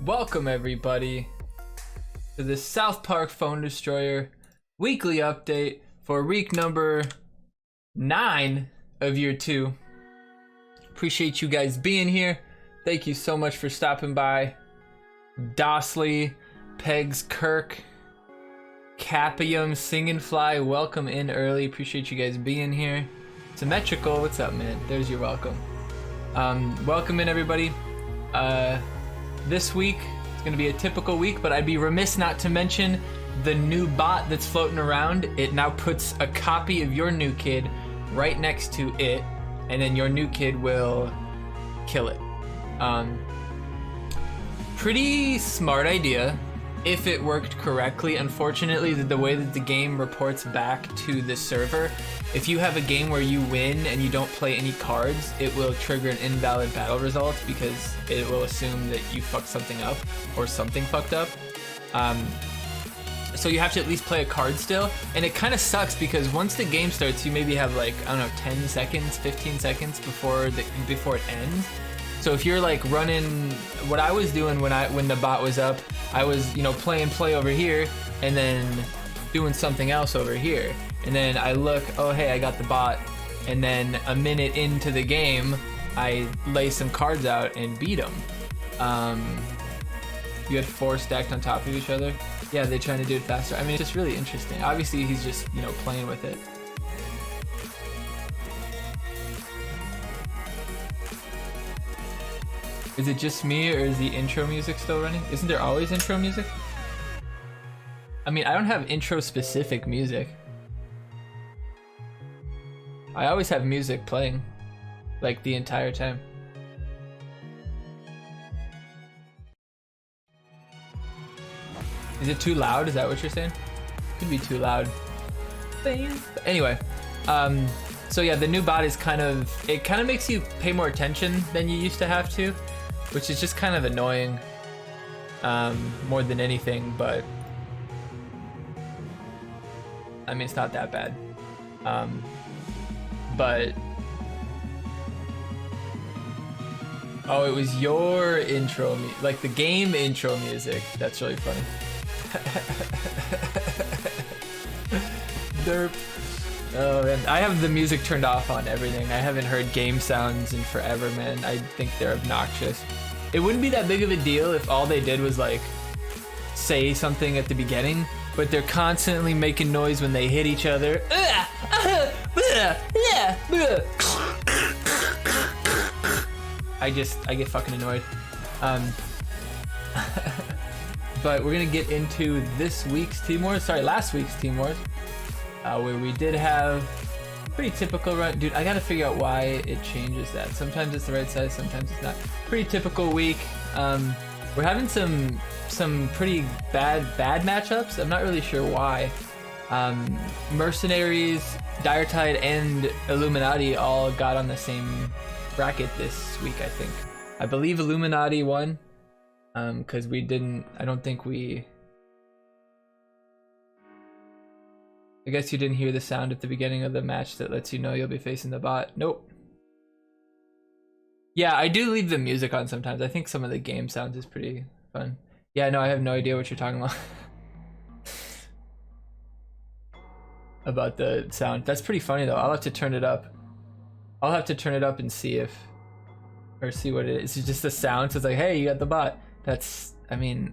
Welcome everybody to the South Park Phone Destroyer weekly update for week number 9 of year 2. Appreciate you guys being here. Thank you so much for stopping by. Dosley, Pegs, Kirk, Capium, Singin' Fly, welcome in early. Appreciate you guys being here. Symmetrical, what's up, man? There's your welcome. Welcome in everybody. This week is going to be a typical week, but I'd be remiss not to mention the new bot that's floating around. It now puts a copy of your new kid right next to it, and then your new kid will kill it. Pretty smart idea if it worked correctly. Unfortunately, the way that the game reports back to the server, if you have a game where you win and you don't play any cards, it will trigger an invalid battle result because it will assume that you fucked something up or something fucked up. So you have to at least play a card still, and it kind of sucks because once the game starts, you maybe have like, I don't know, 10 seconds, 15 seconds before it ends. So if you're like running, what I was doing when the bot was up, I was, you know, playing play over here and then doing something else over here. And then I look, oh hey, I got the bot. And then a minute into the game, I lay some cards out and beat them. You had 4 stacked on top of each other. Yeah, they're trying to do it faster. I mean, it's just really interesting. Obviously, he's just, you know, playing with it. Is it just me, or is the intro music still running? Isn't there always intro music? I mean, I don't have intro-specific music. I always have music playing, like the entire time. Is it too loud? Is that what you're saying? Could be too loud. Anyway, so yeah, the new bot is kind of makes you pay more attention than you used to have to, which is just kind of annoying, more than anything, but I mean, it's not that bad. But oh, it was your intro, like the game intro music. That's really funny. Derp. Oh man, I have the music turned off on everything. I haven't heard game sounds in forever, man. I think they're obnoxious. It wouldn't be that big of a deal if all they did was like say something at the beginning, but they're constantly making noise when they hit each other. I get fucking annoyed. But we're gonna get into this week's Team Wars. Sorry, last week's Team Wars, where we did have pretty typical run. Dude, I gotta figure out why it changes that. Sometimes it's the right size, sometimes it's not. Pretty typical week. We're having some pretty bad matchups. I'm not really sure why. Mercenaries, Dire Tide, and Illuminati all got on the same bracket this week, I think. I believe Illuminati won, because we didn't, I guess you didn't hear the sound at the beginning of the match that lets you know you'll be facing the bot. Nope. Yeah, I do leave the music on sometimes. I think some of the game sounds is pretty fun. Yeah, no, I have no idea what you're talking about. About the sound. That's pretty funny though. I'll have to turn it up. I'll have to turn it up and see what it is. It's just the sound, so it's like, hey, you got the bot. That's, I mean,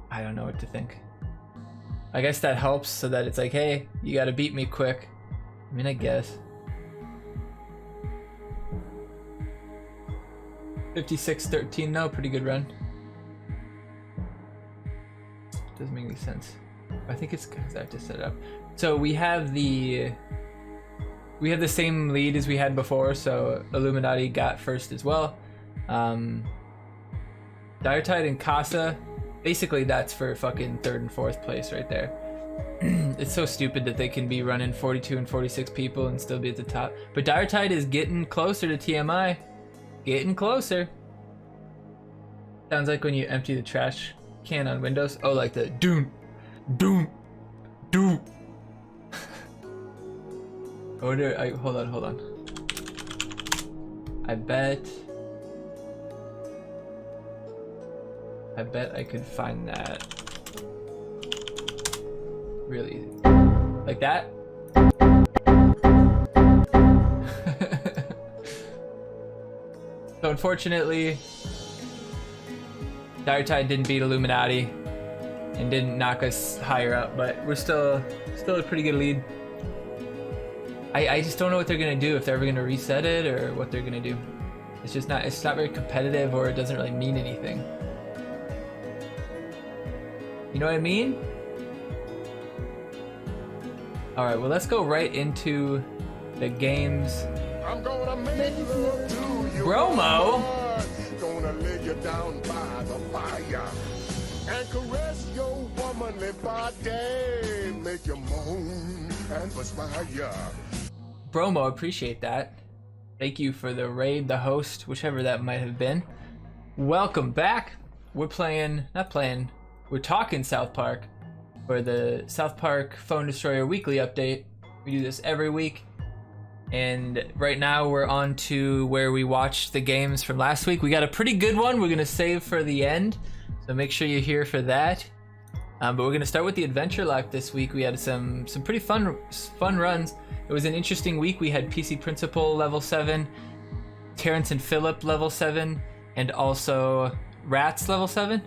I don't know what to think. I guess that helps so that it's like, hey, you gotta beat me quick. I mean, I guess. 56-13, no, pretty good run. Doesn't make any sense. I think it's because I have to set it up. So we have the same lead as we had before, so Illuminati got first as well. Dire Tide and Casa, basically that's for fucking 3rd and 4th place right there. It's so stupid that they can be running 42 and 46 people and still be at the top. But Dire Tide is getting closer to TMI. Getting closer. Sounds like when you empty the trash can on Windows. Oh, like the doom, doom, doom. Hold on. I bet I bet I could find that really easy. Like that? So unfortunately, Dire Tide didn't beat Illuminati and didn't knock us higher up, but we're still a pretty good lead. I just don't know what they're gonna do, if they're ever gonna reset it or what they're gonna do. It's not very competitive, or it doesn't really mean anything. You know what I mean? All right, well, let's go right into the games. I'm gonna make love to you. Bromo? Gonna lay you down by the fire and caress your womanly body, make you moan and perspire. Bromo, appreciate that. Thank you for the raid, the host, whichever that might have been. Welcome back. We're talking South Park for the South Park Phone Destroyer Weekly update. We do this every week. And right now we're on to where we watched the games from last week. We got a pretty good one we're gonna save for the end, so make sure you're here for that. But we're gonna start with the Adventure Lock this week. We had some pretty fun runs. It was an interesting week. We had PC Principal level 7, Terrence and Phillip level 7, and also Rats level 7.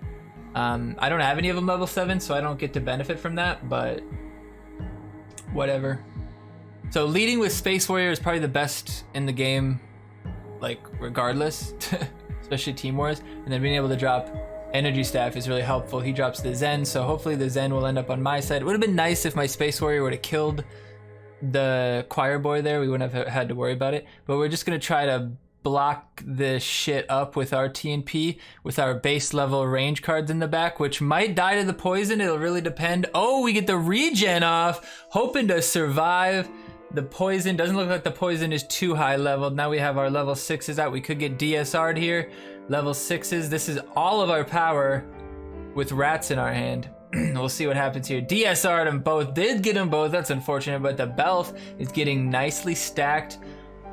I don't have any of them level 7, so I don't get to benefit from that, but whatever. So leading with Space Warrior is probably the best in the game, like regardless, especially Team Wars. And then being able to drop Energy Staff is really helpful. He drops the Zen, so hopefully the Zen will end up on my side. It would have been nice if my Space Warrior would have killed the Choir Boy there. We wouldn't have had to worry about it. But we're just gonna try to block this shit up with our TNP, with our base level range cards in the back, which might die to the poison. It'll really depend. Oh, we get the regen off, hoping to survive. The poison doesn't look like the poison is too high leveled. Now we have our level 6s out. We could get DSR'd here. Level 6s. This is all of our power with Rats in our hand. We'll see what happens here. DSR'd them both. Did get them both. That's unfortunate, but the Belf is getting nicely stacked.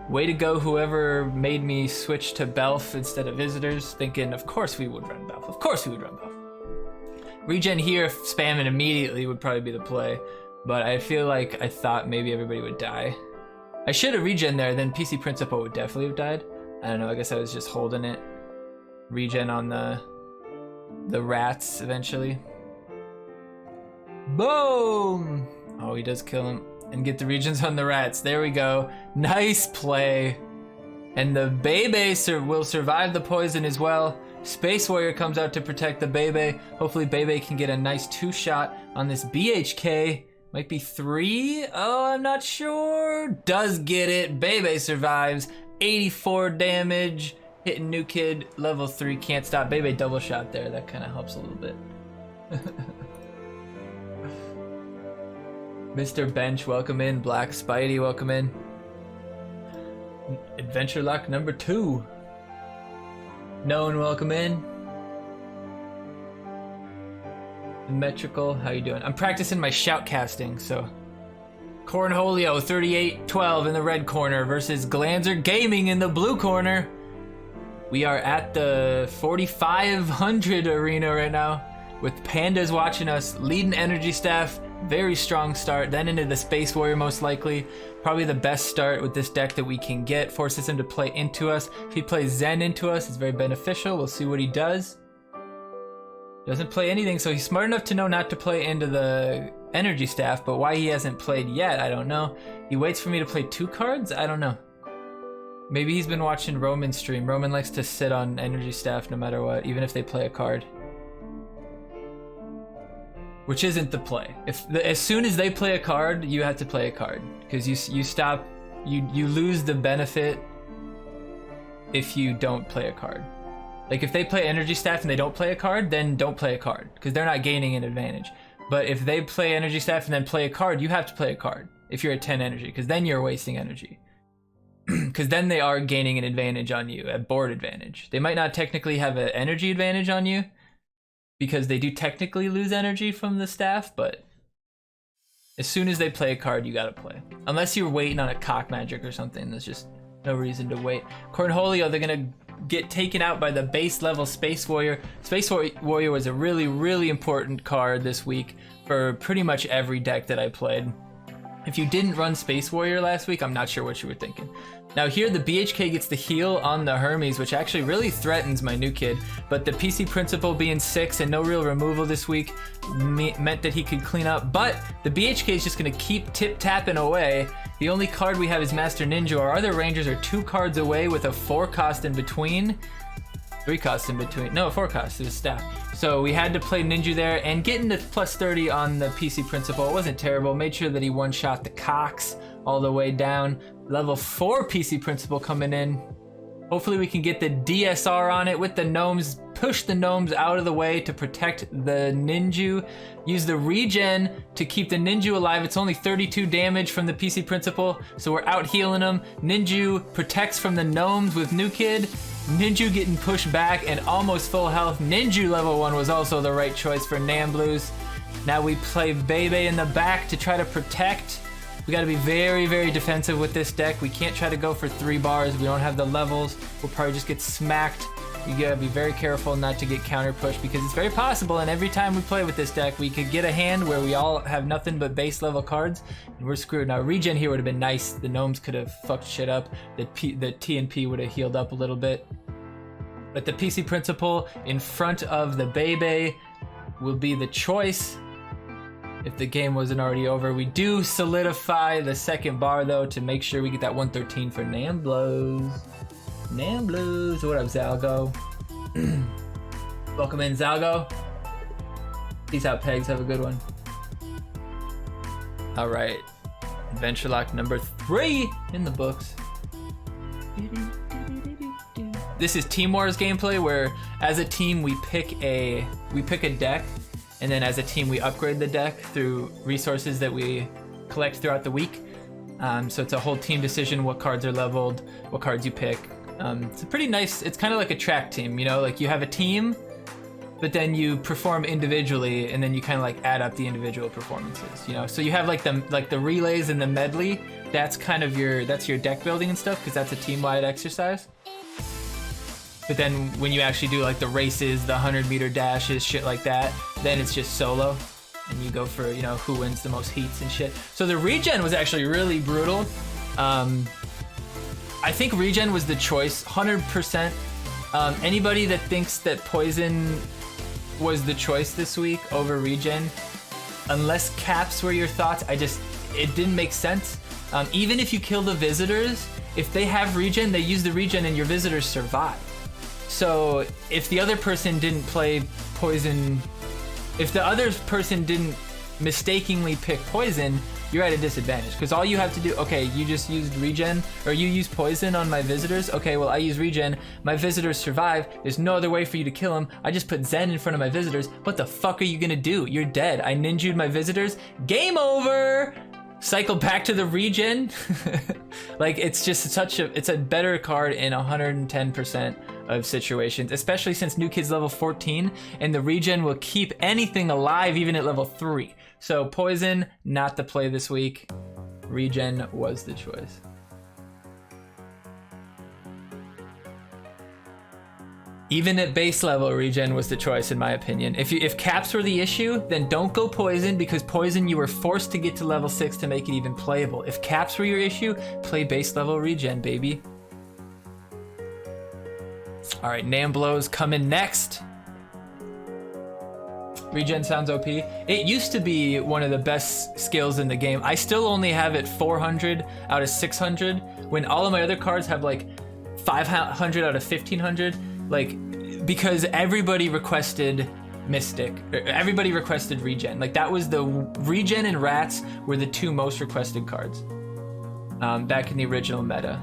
Way to go, whoever made me switch to Belf instead of Visitors, thinking, of course we would run Belf. Of course we would run Belf. Regen here, spamming immediately would probably be the play. But I feel like I thought maybe everybody would die. I should have regen there, then PC Principal would definitely have died. I don't know, I guess I was just holding it. Regen on the Rats eventually. Boom! Oh, he does kill him. And get the regens on the Rats. There we go. Nice play. And the Bebe will survive the poison as well. Space Warrior comes out to protect the Bebe. Hopefully Bebe can get a nice 2-shot on this BHK. Might be 3? Oh, I'm not sure. Does get it. Bebe survives. 84 damage. Hitting New Kid. Level 3. Can't stop. Bebe double shot there. That kind of helps a little bit. Mr. Bench, welcome in. Black Spidey, welcome in. Adventure Lock number 2. Known, welcome in. Metrical, how you doing? I'm practicing my shout casting, so. Cornholio 3812 in the red corner versus Glanzer Gaming in the blue corner. We are at the 4500 arena right now with Pandas watching us, leading Energy Staff. Very strong start, then into the Space Warrior most likely. Probably the best start with this deck that we can get. Forces him to play into us. If he plays Zen into us, it's very beneficial. We'll see what he does. Doesn't play anything, so he's smart enough to know not to play into the Energy Staff, but why he hasn't played yet, I don't know. He waits for me to play 2 cards? I don't know. Maybe he's been watching Roman stream. Roman likes to sit on Energy Staff no matter what, even if they play a card. Which isn't the play. As soon as they play a card, you have to play a card. Because you lose the benefit if you don't play a card. Like if they play Energy Staff and they don't play a card, then don't play a card, because they're not gaining an advantage. But if they play Energy Staff and then play a card, you have to play a card if you're at 10 energy, because then you're wasting energy. Because then they are gaining an advantage on you, a board advantage. They might not technically have an energy advantage on you, because they do technically lose energy from the staff, but as soon as they play a card, you gotta play. Unless you're waiting on a cock magic or something, there's just no reason to wait. Cornholio, they're gonna get taken out by the base level Space Warrior. Space Warrior was a really, really important card this week for pretty much every deck that I played. If you didn't run Space Warrior last week, I'm not sure what you were thinking. Now here the BHK gets the heal on the Hermes, which actually really threatens my new kid, but the PC Principal being 6 and no real removal this week meant that he could clean up, but the BHK is just gonna keep tip-tapping away. The only card we have is Master Ninja. Our other Rangers are 2 cards away with a 4 cost in between. 3 costs in between. No, 4 costs. It was stacked. So we had to play Ninja there, and getting the plus 30 on the PC Principal wasn't terrible. Made sure that he one-shot the Cox all the way down. Level 4 PC Principal coming in. Hopefully we can get the DSR on it with the gnomes. Push the gnomes out of the way to protect the Ninja. Use the regen to keep the Ninja alive. It's only 32 damage from the PC Principal, so we're out healing him. Ninja protects from the gnomes with New Kid. Ninja getting pushed back and almost full health. Ninja level 1 was also the right choice for Nam Blues. Now we play Bebe in the back to try to protect. We gotta be very, very defensive with this deck. We can't try to go for 3 bars. We don't have the levels. We'll probably just get smacked. You gotta be very careful not to get counter pushed because it's very possible, and every time we play with this deck, we could get a hand where we all have nothing but base level cards, and we're screwed. Now, regen here would have been nice. The gnomes could have fucked shit up. The TNP would have healed up a little bit. But the PC Principal in front of the Bebe will be the choice. If the game wasn't already over, we do solidify the second bar though to make sure we get that 113 for Namblos. Namblos, what up, Zalgo? Welcome in, Zalgo. Peace out, Pegs. Have a good one. All right, Adventure Lock number 3 in the books. This is Team Wars gameplay where, as a team, we pick a deck. And then as a team, we upgrade the deck through resources that we collect throughout the week. So it's a whole team decision, what cards are leveled, what cards you pick. It's a pretty nice, it's kind of like a track team, you know, like you have a team, but then you perform individually and then you kind of like add up the individual performances, you know? So you have like the relays and the medley, that's kind of your deck building and stuff, because that's a team-wide exercise. But then when you actually do like the races, the 100-meter dashes, shit like that, then it's just solo. And you go for, you know, who wins the most heats and shit. So the regen was actually really brutal. I think regen was the choice, 100%. Anybody that thinks that poison was the choice this week over regen, unless caps were your thoughts, it didn't make sense. Even if you kill the visitors, if they have regen, they use the regen and your visitors survive. So if the other person didn't play poison, if the other person didn't mistakenly pick poison, you're at a disadvantage, because all you have to do, okay, you just used regen, or you used poison on my visitors, okay, well I use regen, my visitors survive, there's no other way for you to kill them, I just put Zen in front of my visitors, what the fuck are you gonna do? You're dead. I ninju'd my visitors, game over! Cycle back to the regen. Like, it's just it's a better card in 110% of situations, especially since New Kid's level 14 and the regen will keep anything alive even at level 3. So poison, not the play this week. Regen was the choice. Even at base level, regen was the choice in my opinion. If caps were the issue, then don't go poison, because poison you were forced to get to level 6 to make it even playable. If caps were your issue, play base level regen, baby. All right, Namblos coming next. Regen sounds OP. It used to be one of the best skills in the game. I still only have it 400 out of 600, when all of my other cards have like 500 out of 1500. Like, because everybody requested Mystic, everybody requested regen. Like, that was the regen and rats were the 2 most requested cards back in the original meta.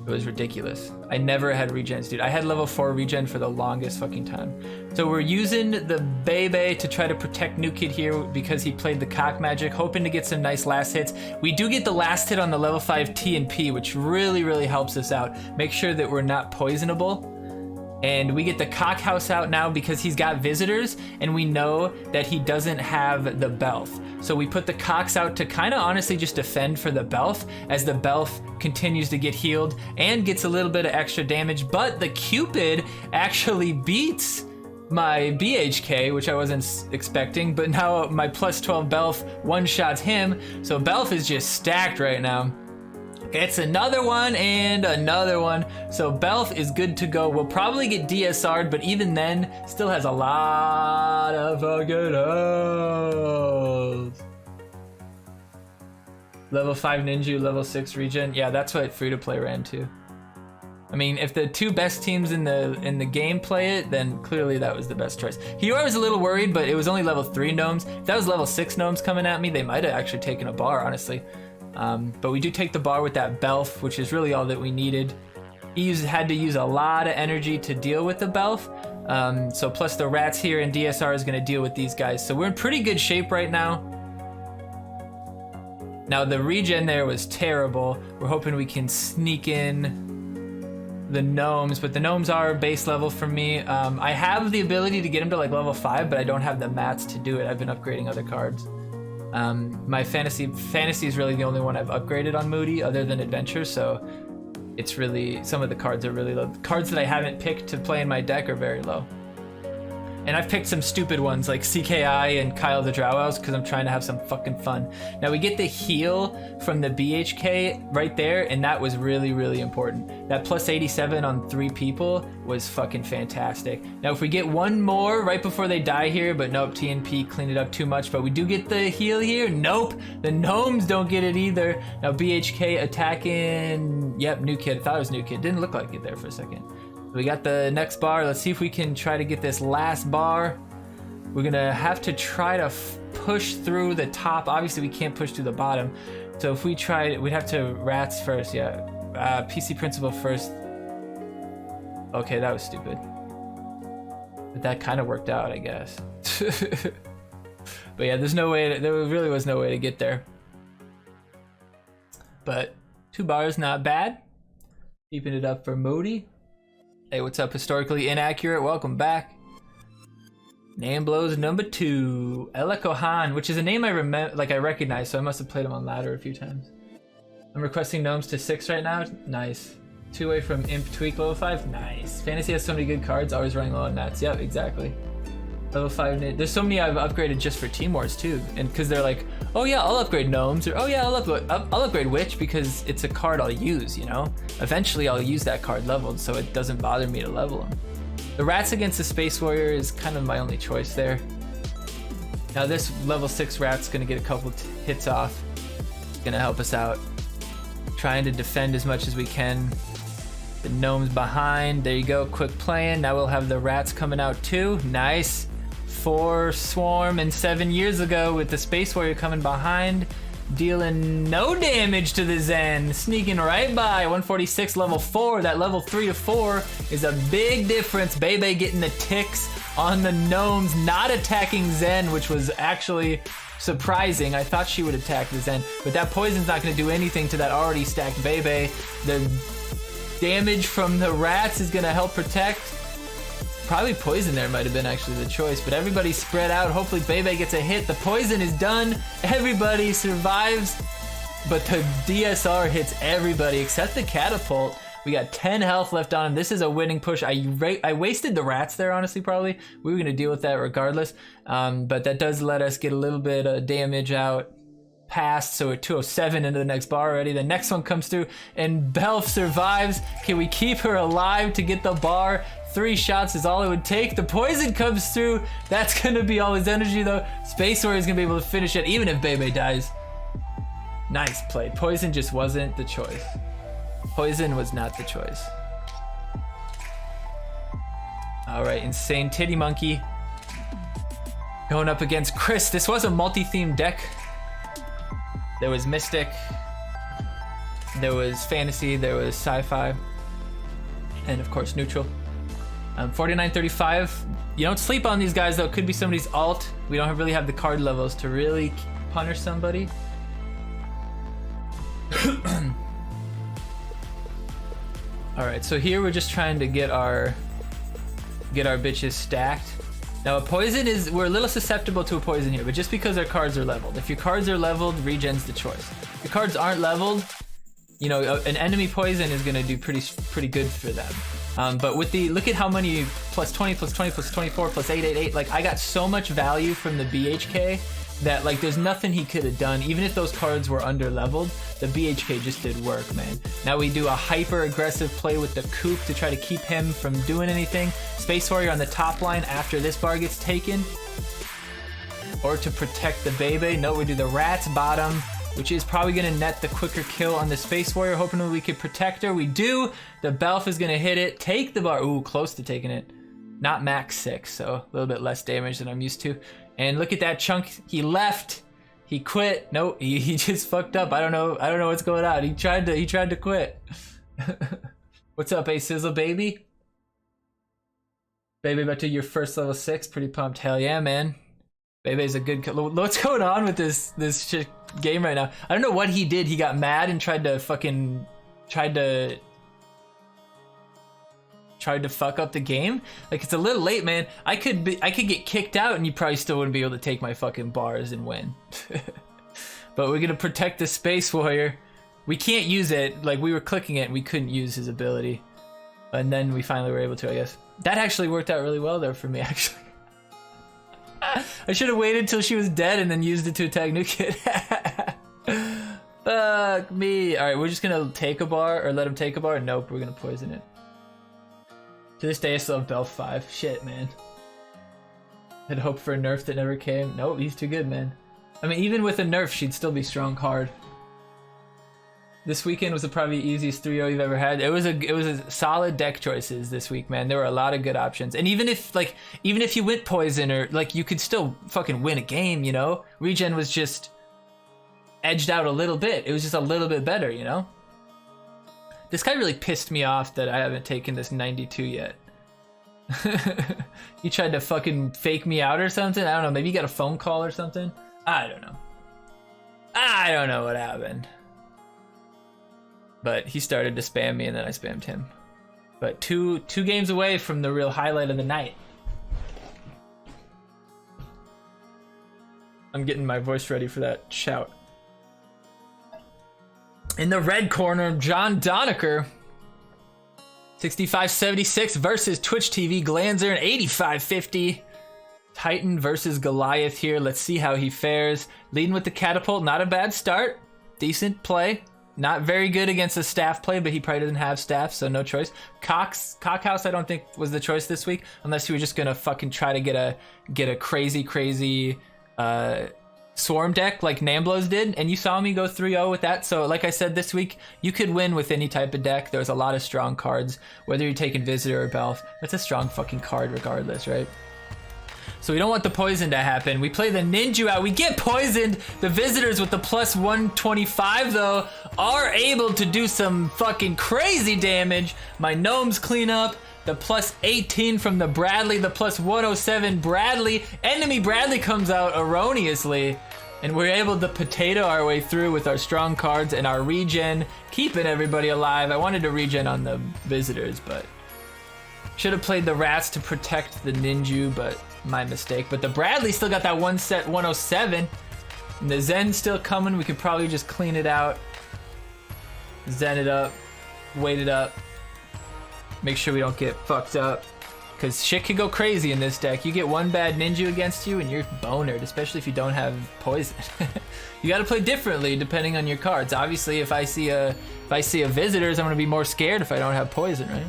It was ridiculous. I never had regens, dude. I had level 4 regen for the longest fucking time. So we're using the Bebe to try to protect New Kid here because he played the cock magic, hoping to get some nice last hits. We do get the last hit on the level 5 TNP, which really, really helps us out. Make sure that we're not poisonable. And we get the cockhouse out now because he's got visitors, and we know that he doesn't have the Belf. So we put the cocks out to kind of honestly just defend for the Belf, as the Belf continues to get healed and gets a little bit of extra damage. But the Cupid actually beats my BHK, which I wasn't expecting, but now my plus 12 Belf one-shots him. So Belf is just stacked right now. It's another one and another one. So Belf is good to go. We'll probably get DSR'd, but even then, still has a lot of fucking health. Level 5 Ninja, level 6 Regen. Yeah, that's what free-to-play ran to. I mean, if the two best teams in the game play it, then clearly that was the best choice. Here I was a little worried, but it was only level 3 gnomes. If that was level 6 gnomes coming at me, they might have actually taken a bar, honestly. But we do take the bar with that Belf, which is really all that we needed. He had to use a lot of energy to deal with the Belf. So plus the rats here and DSR is going to deal with these guys. So we're in pretty good shape right now. Now the regen there was terrible. We're hoping we can sneak in the gnomes, but the gnomes are base level for me. I have the ability to get them to like level 5, but I don't have the mats to do it. I've been upgrading other cards. My fantasy is really the only one I've upgraded on Moody other than Adventure, so it's really, some of the cards are really low. The cards that I haven't picked to play in my deck are very low. And I've picked some stupid ones like CKI and Kyle the Drow Elves because I'm trying to have some fucking fun. Now we get the heal from the BHK right there, and that was really, really important. That plus 87 on 3 people was fucking fantastic. Now if we get one more right before they die here, but nope, TNP cleaned it up too much, but we do get the heal here. Nope, the gnomes don't get it either. Now BHK attacking, yep, new kid. I thought it was new kid. Didn't look like it there for a second. We got the next bar. Let's see if we can try to get this last bar. We're gonna have to try to push through the top. Obviously we can't push through the bottom. So if we tried, we'd have to rats first, yeah. PC principal first. Okay, that was stupid. But that kind of worked out, I guess. But yeah, there really was no way to get there. But 2 bars, not bad. Keeping it up for Moody. Hey, what's up, Historically Inaccurate? Welcome back. Name blows number 2, Elekohan, which is a name I recognize, so I must have played him on ladder a few times. I'm requesting gnomes to 6 right now. Nice. 2 away from Imp Tweak level 5. Nice. Fantasy has so many good cards, always running low on nats. Yep, exactly. Level 5. There's so many I've upgraded just for Team Wars too, and because they're like, oh yeah, I'll upgrade gnomes, or oh yeah, I'll upgrade witch because it's a card I'll use, you know. Eventually I'll use that card leveled, so it doesn't bother me to level them. The rats against the Space Warrior is kind of my only choice there. Now this level 6 rat's gonna get a couple hits off. It's gonna help us out. Trying to defend as much as we can. The gnomes behind. There you go. Quick playing. Now we'll have the rats coming out too. Nice. 4 swarm and 7 years ago with the Space Warrior coming behind, dealing no damage to the Zen, sneaking right by. 146 level 4. That level 3 to 4 is a big difference. Bebe getting the ticks on the gnomes, not attacking Zen, which was actually surprising. I thought she would attack the Zen, but that poison's not going to do anything to that already stacked Bebe. The damage from the rats is going to help protect. Probably poison there might have been actually the choice, but everybody spread out. Hopefully Bebe gets a hit. The poison is done. Everybody survives, but the DSR hits everybody except the catapult. We got 10 health left on him. This is a winning push. I wasted the rats there, honestly, probably. We were going to deal with that regardless, but that does let us get a little bit of damage out past, so we're 207 into the next bar already. The next one comes through, and Belf survives. Can we keep her alive to get the bar? 3 shots is all it would take. The poison comes through. That's gonna be all his energy though. Space Warrior is gonna be able to finish it even if Bebe dies. Nice play. Poison just wasn't the choice. Poison was not the choice. All right, Insane Titty Monkey going up against Chris. This was a multi-themed deck. There was Mystic, there was Fantasy, there was Sci-Fi, and of course Neutral. 4935. You don't sleep on these guys though. Could be somebody's alt. We don't really have the card levels to really punish somebody. All right, so here we're just trying to get our get our bitches stacked. Now a poison is, we're a little susceptible to a poison here, but just because our cards are leveled. If your cards are leveled, regen's the choice. If your cards aren't leveled, you know, an enemy poison is gonna do pretty good for them. But with the, look at how many plus 20, plus 20, plus 24, plus 888, like I got so much value from the BHK that like there's nothing he could have done. Even if those cards were under leveled, the BHK just did work, man. Now we do a hyper aggressive play with the Coop to try to keep him from doing anything. Space Warrior on the top line after this bar gets taken. Or to protect the Bebe. No, we do the Rats bottom, which is probably gonna net the quicker kill on the Space Warrior, hoping we could protect her. We do. The Belf is gonna hit it, take the bar. Ooh, close to taking it. Not max 6, so a little bit less damage than I'm used to. And look at that chunk. He left. He quit. Nope, he just fucked up. I don't know what's going on. He tried to quit. What's up, Sizzle baby? Baby, about to your first level 6. Pretty pumped. Hell yeah, man. Bebe's a good. What's going on with this shit game right now? I don't know what he did. He got mad and tried to fuck up the game. Like, it's a little late, man. I could get kicked out and you probably still wouldn't be able to take my fucking bars and win. But we're gonna protect the Space Warrior. We can't use it. Like, we were clicking it and we couldn't use his ability. And then we finally were able to, I guess. That actually worked out really well there for me, actually. I should have waited till she was dead and then used it to attack New Kid. Fuck me. Alright, we're just gonna take a bar, or let him take a bar. Nope, we're gonna poison it. To this day, I still have Belf 5. Shit, man. I'd hope for a nerf that never came. Nope, he's too good, man. I mean, even with a nerf, she'd still be strong card. This weekend was probably the easiest 3-0 you've ever had. It was a solid deck choices this week, man. There were a lot of good options. And even if you went poison, or like, you could still fucking win a game, you know? Regen was just edged out a little bit. It was just a little bit better, you know? This guy really pissed me off that I haven't taken this 92 yet. He tried to fucking fake me out or something. I don't know. Maybe he got a phone call or something. I don't know. I don't know what happened. But he started to spam me and then I spammed him. But two games away from the real highlight of the night. I'm getting my voice ready for that shout. In the red corner, John Donaker, 6576 versus Twitch TV Glanzer, and 8550. Titan versus Goliath here. Let's see how he fares. Leading with the catapult, not a bad start. Decent play. Not very good against a staff play, but he probably doesn't have staff, so no choice. Cockhouse, I don't think was the choice this week, unless you were just gonna fucking try to get a crazy swarm deck like Namblos did, and you saw me go 3-0 with that. So like I said, this week you could win with any type of deck. There's a lot of strong cards, whether you're taking Visitor or Belf. That's a strong fucking card regardless, right? So we don't want the poison to happen. We play the Ninja out. We get poisoned. The Visitors with the plus 125 though are able to do some fucking crazy damage. My Gnomes clean up. The plus 18 from the Bradley, the plus 107 Bradley. Enemy Bradley comes out erroneously. And we're able to potato our way through with our strong cards and our regen, keeping everybody alive. I wanted to regen on the Visitors, but should have played the Rats to protect the Ninja, but my mistake. But the Bradley still got that one set 107. And the Zen's still coming. We could probably just clean it out. Zen it up. Wait it up. Make sure we don't get fucked up. Because shit could go crazy in this deck. You get one bad Ninja against you and you're bonered, especially if you don't have poison. You gotta play differently depending on your cards. Obviously, if I see a Visitors, I'm gonna be more scared if I don't have poison, right?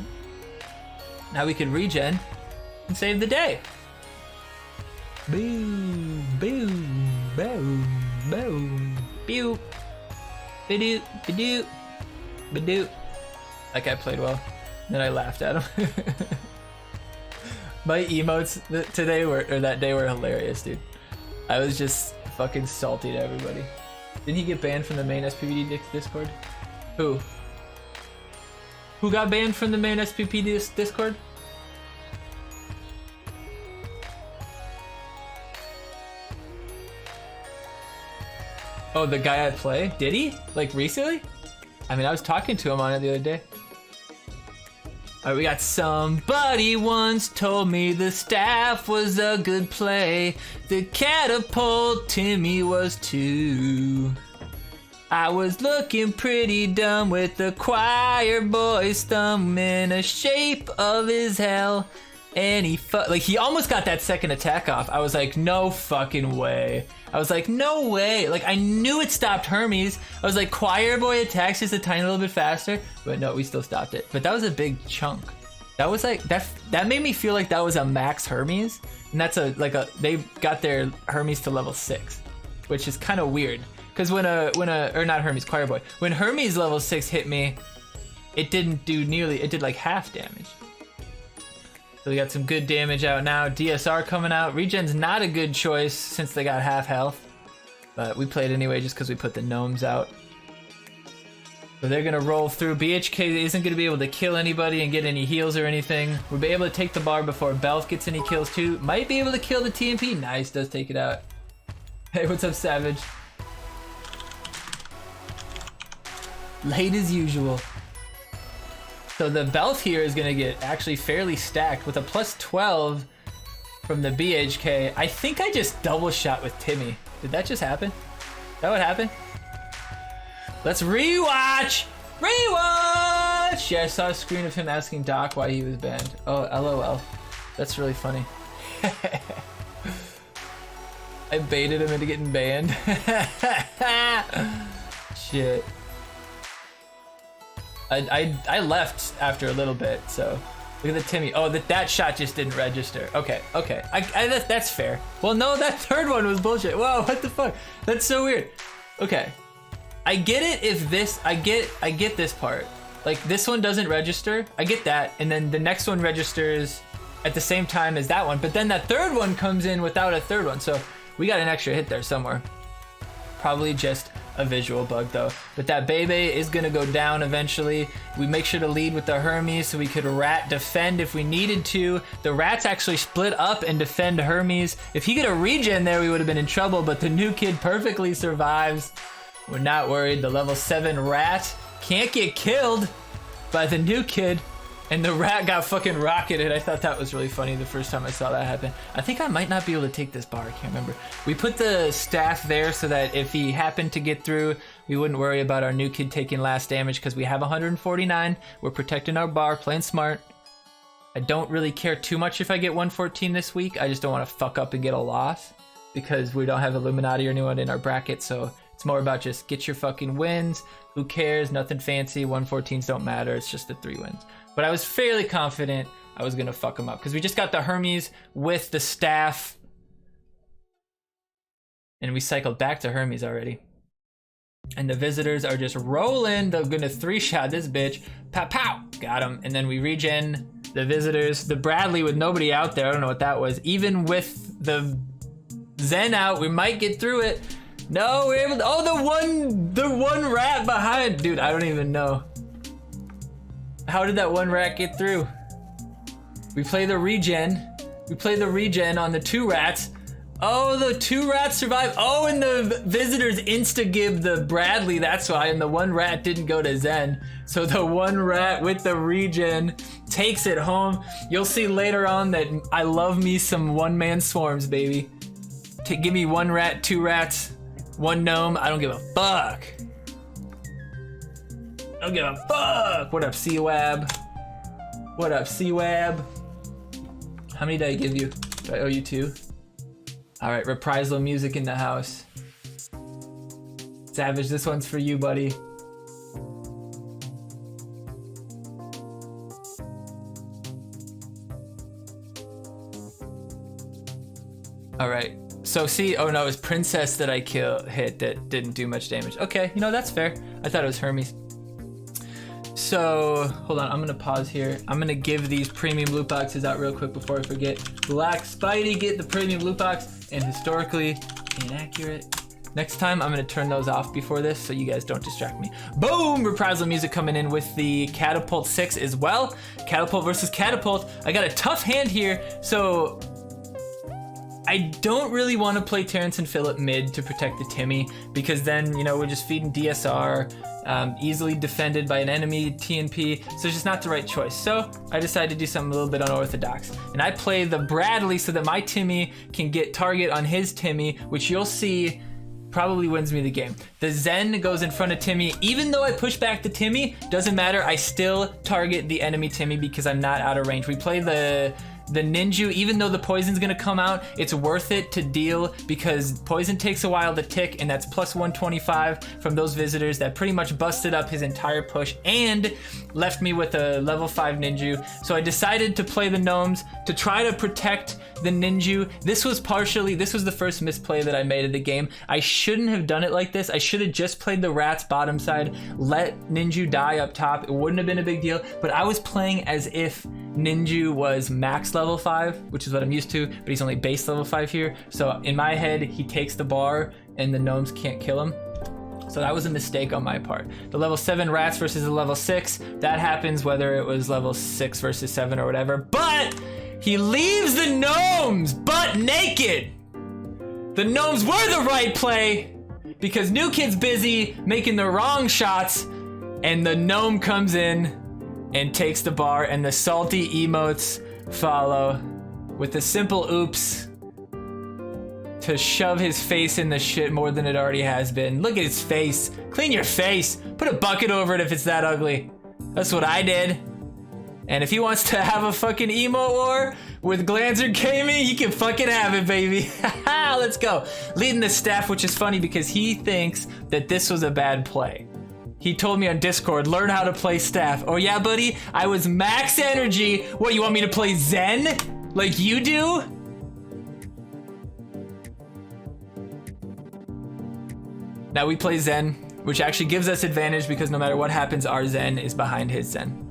Now we can regen and save the day. Boom, boom, boom, boom, pew, ba-doop, ba-doop, ba-doop. That guy played well. Then I laughed at him. My emotes that day were hilarious, dude. I was just fucking salty to everybody. Didn't he get banned from the main SPPD Discord? Who? Who got banned from the main SPPD Discord? Oh, the guy I play? Did he? Like recently? I mean, I was talking to him on it the other day. Alright, we got somebody once told me the staff was a good play. The catapult Timmy was too. I was looking pretty dumb with the choir boy's thumb in a shape of his hell. And he almost got that second attack off. I was like, no fucking way. I was like, no way. Like, I knew it stopped Hermes. I was like, choir boy attacks just a tiny little bit faster. But no, we still stopped it. But that was a big chunk. That was like, that made me feel like that was a max Hermes. And that's they got their Hermes to level 6, which is kind of weird. Because or not Hermes, choir boy. When Hermes level 6 hit me, it didn't do it did like half damage. So we got some good damage out now. DSR coming out. Regen's not a good choice since they got half health. But we played anyway just because we put the gnomes out. So they're going to roll through. BHK isn't going to be able to kill anybody and get any heals or anything. We'll be able to take the bar before Belf gets any kills too. Might be able to kill the TMP. Nice, does take it out. Hey, what's up, Savage? Late as usual. So the Belf here is gonna get actually fairly stacked with a plus 12 from the BHK. I think I just double shot with Timmy. Did that just happen? Is that what happened? Let's rewatch! Rewatch! Yeah, I saw a screen of him asking Doc why he was banned. Oh, LOL. That's really funny. I baited him into getting banned. Shit. I left after a little bit, so look at the Timmy. Oh, that shot just didn't register. Okay. That's fair. Well, no, that third one was bullshit. Whoa, what the fuck? That's so weird. Okay, I get it if I get this part. Like, this one doesn't register. I get that, and then the next one registers at the same time as that one, but then that third one comes in without a third one, so we got an extra hit there somewhere. Probably just a visual bug though. But that Bebe is gonna go down eventually. We make sure to lead with the Hermes so we could rat defend if we needed to. The rats actually split up and defend Hermes. If he got a regen there, we would have been in trouble, but the new kid perfectly survives. We're not worried. The level 7 rat can't get killed by the new kid. And the rat got fucking rocketed. I thought that was really funny the first time I saw that happen. I think I might not be able to take this bar. I can't remember. We put the staff there so that if he happened to get through, we wouldn't worry about our new kid taking last damage because we have 149. We're protecting our bar, playing smart. I don't really care too much if I get 114 this week. I just don't want to fuck up and get a loss because we don't have Illuminati or anyone in our bracket. So it's more about just get your fucking wins. Who cares? Nothing fancy. 114s don't matter. It's just the 3 wins. But I was fairly confident I was gonna fuck him up because we just got the Hermes with the staff, and we cycled back to Hermes already. And the visitors are just rolling. They're gonna 3-shot this bitch. Pow pow, got him. And then we regen the visitors. The Bradley with nobody out there. I don't know what that was. Even with the Zen out, we might get through it. No, we're able to. Oh, the one rat behind, dude. I don't even know. How did that one rat get through? We play the regen. We play the regen on the 2 rats. Oh, the 2 rats survived. Oh, and the visitors insta-gib the Bradley. That's why. And the 1 rat didn't go to Zen. So the 1 rat with the regen takes it home. You'll see later on that I love me some one-man swarms, baby. Give me 1 rat, 2 rats, 1 gnome. I don't give a fuck. I don't give a fuck. What up, C-Wab? What up, C-Wab? How many did I give you? Do I owe you 2? All right, reprisal music in the house. Savage, this one's for you, buddy. All right, so see, oh no, it was Princess that I hit that didn't do much damage. Okay, you know, that's fair. I thought it was Hermes. So, hold on, I'm gonna pause here. I'm gonna give these premium loot boxes out real quick before I forget. Black Spidey, get the premium loot box, and historically inaccurate. Next time, I'm gonna turn those off before this so you guys don't distract me. Boom! Reprisal music coming in with the Catapult 6 as well. Catapult versus Catapult. I got a tough hand here, so I don't really want to play Terrence and Phillip mid to protect the Timmy, because then, you know, we're just feeding DSR, easily defended by an enemy TNP, so it's just not the right choice. So I decided to do something a little bit unorthodox. And I play the Bradley so that my Timmy can get target on his Timmy, which you'll see probably wins me the game. The Zen goes in front of Timmy. Even though I push back the Timmy, doesn't matter. I still target the enemy Timmy because I'm not out of range. We play the Ninja. Even though the poison's gonna come out, it's worth it to deal because poison takes a while to tick, and that's plus 125 from those visitors that pretty much busted up his entire push and left me with a level 5 Ninja. So I decided to play the gnomes to try to protect the Ninja. This was the first misplay that I made of the game. I shouldn't have done it like this. I should have just played the rats bottom side, let Ninja die up top. It wouldn't have been a big deal, but I was playing as if Ninja was max level 5, which is what I'm used to, but he's only base level 5 here. So in my head, he takes the bar and the gnomes can't kill him. So that was a mistake on my part. The level 7 rats versus the level 6, that happens whether it was level 6 versus 7 or whatever, but he leaves the gnomes butt naked. The gnomes were the right play because New Kid's busy making the wrong shots, and the gnome comes in and takes the bar, and the salty emotes follow with a simple oops to shove his face in the shit more than it already has been. Look at his face. Clean your face. Put a bucket over it if it's that ugly. That's what I did. And if he wants to have a fucking emo war with Glanzer Gaming, he can fucking have it, baby. Let's go. Leading the staff, which is funny because he thinks that this was a bad play. He told me on Discord, learn how to play staff. Oh yeah, buddy? I was max energy. What, you want me to play Zen? Like you do? Now we play Zen, which actually gives us advantage because no matter what happens, our Zen is behind his Zen.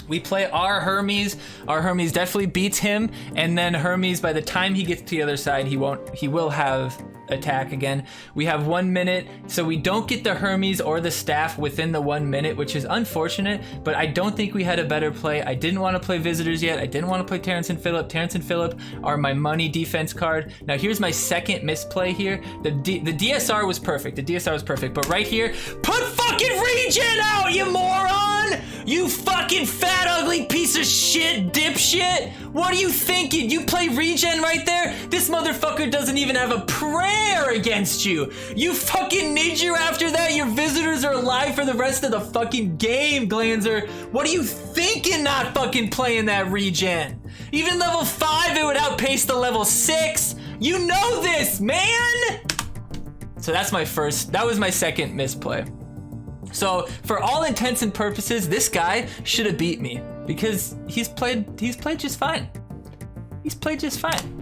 We play our Hermes. Our Hermes definitely beats him, and then Hermes, by the time he gets to the other side, he will have attack again. We have 1 minute, so we don't get the Hermes or the staff within the 1 minute, which is unfortunate, but I don't think we had a better play. I didn't want to play visitors yet. I didn't want to play Terrence and Phillip. Terrence and Phillip are my money defense card. Now here's my second misplay here. The DSR was perfect. The DSR was perfect, but right here, put fucking regen out, you moron! You fucking fat ugly piece of shit dipshit! What are you thinking? You play regen right there? This motherfucker doesn't even have a prayer against you. You fucking need you after that. Your visitors are alive for the rest of the fucking game, Glanzer. What are you thinking not fucking playing that regen? Even level 5, it would outpace the level 6. You know this, man! So that was my second misplay. So for all intents and purposes, this guy should have beat me because he's played just fine. He's played just fine.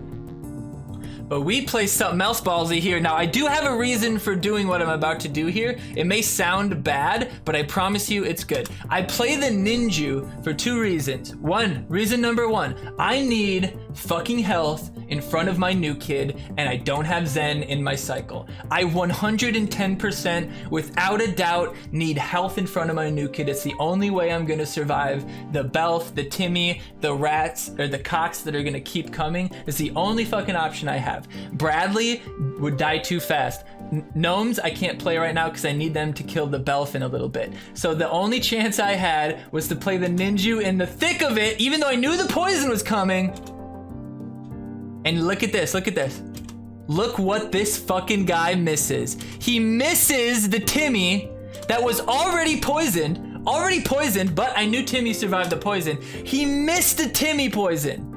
But we play something else ballsy here. Now, I do have a reason for doing what I'm about to do here. It may sound bad, but I promise you it's good. I play the Ninja for 2 reasons. Reason number 1, I need fucking health in front of my new kid, and I don't have Zen in my cycle. I 110%, without a doubt, need health in front of my new kid. It's the only way I'm gonna survive the Belf, the Timmy, the rats, or the cocks that are gonna keep coming. It's the only fucking option I have. Bradley would die too fast. Gnomes I can't play right now because I need them to kill the Belf in a little bit. So the only chance I had was to play the Ninja in the thick of it, even though I knew the poison was coming. And look at this, look at this. Look what this fucking guy misses. He misses the Timmy that was already poisoned, but I knew Timmy survived the poison. He missed the Timmy poison.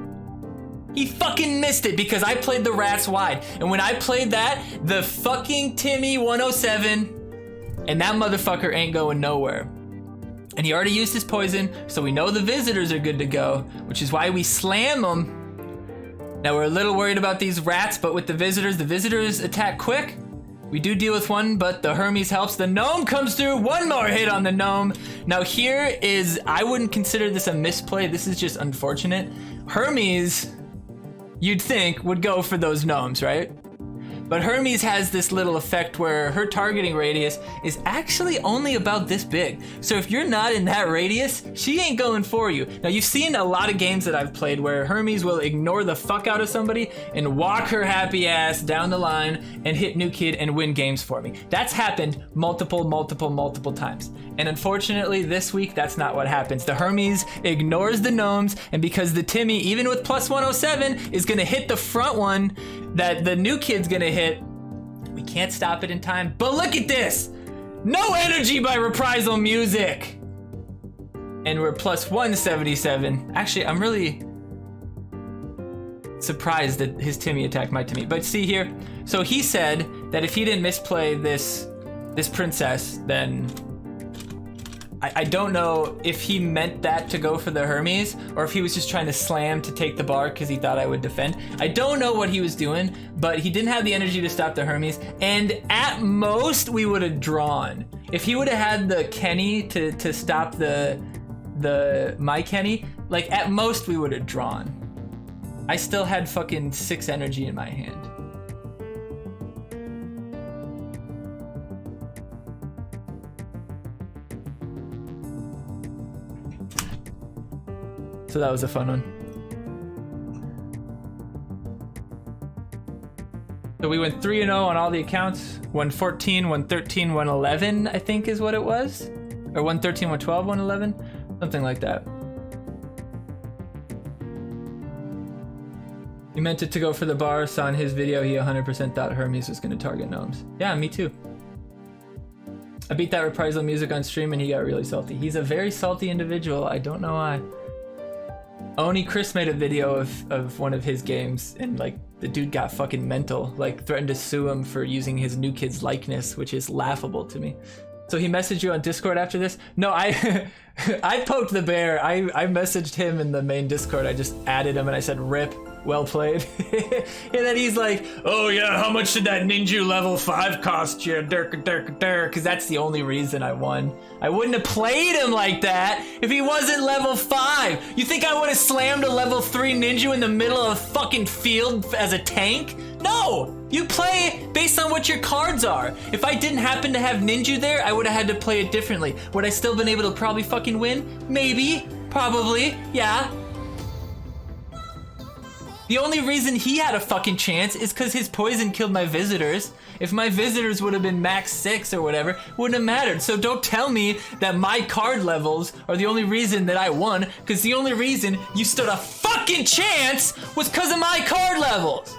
He fucking missed it because I played the rats wide. And when I played that, the fucking Timmy 107, and that motherfucker ain't going nowhere. And he already used his poison, so we know the visitors are good to go, which is why we slam them. Now we're a little worried about these rats, but with the visitors attack quick. We do deal with one, but the Hermes helps. The gnome comes through, 1 more hit on the gnome. Now here is, I wouldn't consider this a misplay, this is just unfortunate. Hermes, you'd think, would go for those gnomes, right? But Hermes has this little effect where her targeting radius is actually only about this big. So if you're not in that radius, she ain't going for you. Now you've seen a lot of games that I've played where Hermes will ignore the fuck out of somebody and walk her happy ass down the line and hit new kid and win games for me. That's happened multiple times. And unfortunately this week, that's not what happens. The Hermes ignores the gnomes, and because the Timmy, even with plus 107, is gonna hit the front one that the new kid's gonna hit, we can't stop it in time. But look at this! No energy by Reprisal Music! And we're plus 177. Actually, I'm really surprised that his Timmy attacked my Timmy. But see here, so he said that if he didn't misplay this princess, then I don't know if he meant that to go for the Hermes or if he was just trying to slam to take the bar because he thought I would defend. I don't know what he was doing, but he didn't have the energy to stop the Hermes, and at most we would have drawn. If he would have had the Kenny to stop my Kenny, like at most we would have drawn. I still had fucking 6 energy in my hand. So that was a fun one. So we went 3-0 on all the accounts. 114, 113, 111, I think is what it was. Or 113, 112, 111. Something like that. He meant it to go for the bar. Saw in his video he 100% thought Hermes was going to target gnomes. Yeah, me too. I beat that Reprisal Music on stream and he got really salty. He's a very salty individual. I don't know why. Only Chris made a video of one of his games, and like the dude got fucking mental, like threatened to sue him for using his new kid's likeness, which is laughable to me. So he messaged you on Discord after this? No, I poked the bear. I messaged him in the main Discord. I just added him and I said, "Rip, well played." And then he's like, "Oh yeah, how much did that ninja level 5 cost you? Because that's the only reason I won. I wouldn't have played him like that if he wasn't level 5. You think I would have slammed a level 3 ninja in the middle of a fucking field as a tank? No! You play based on what your cards are. If I didn't happen to have ninja there, I would have had to play it differently. Would I still been able to probably fucking win? Maybe. Probably. Yeah. The only reason he had a fucking chance is because his poison killed my visitors. If my visitors would have been max 6 or whatever, it wouldn't have mattered. So don't tell me that my card levels are the only reason that I won, because the only reason you stood a fucking chance was because of my card levels.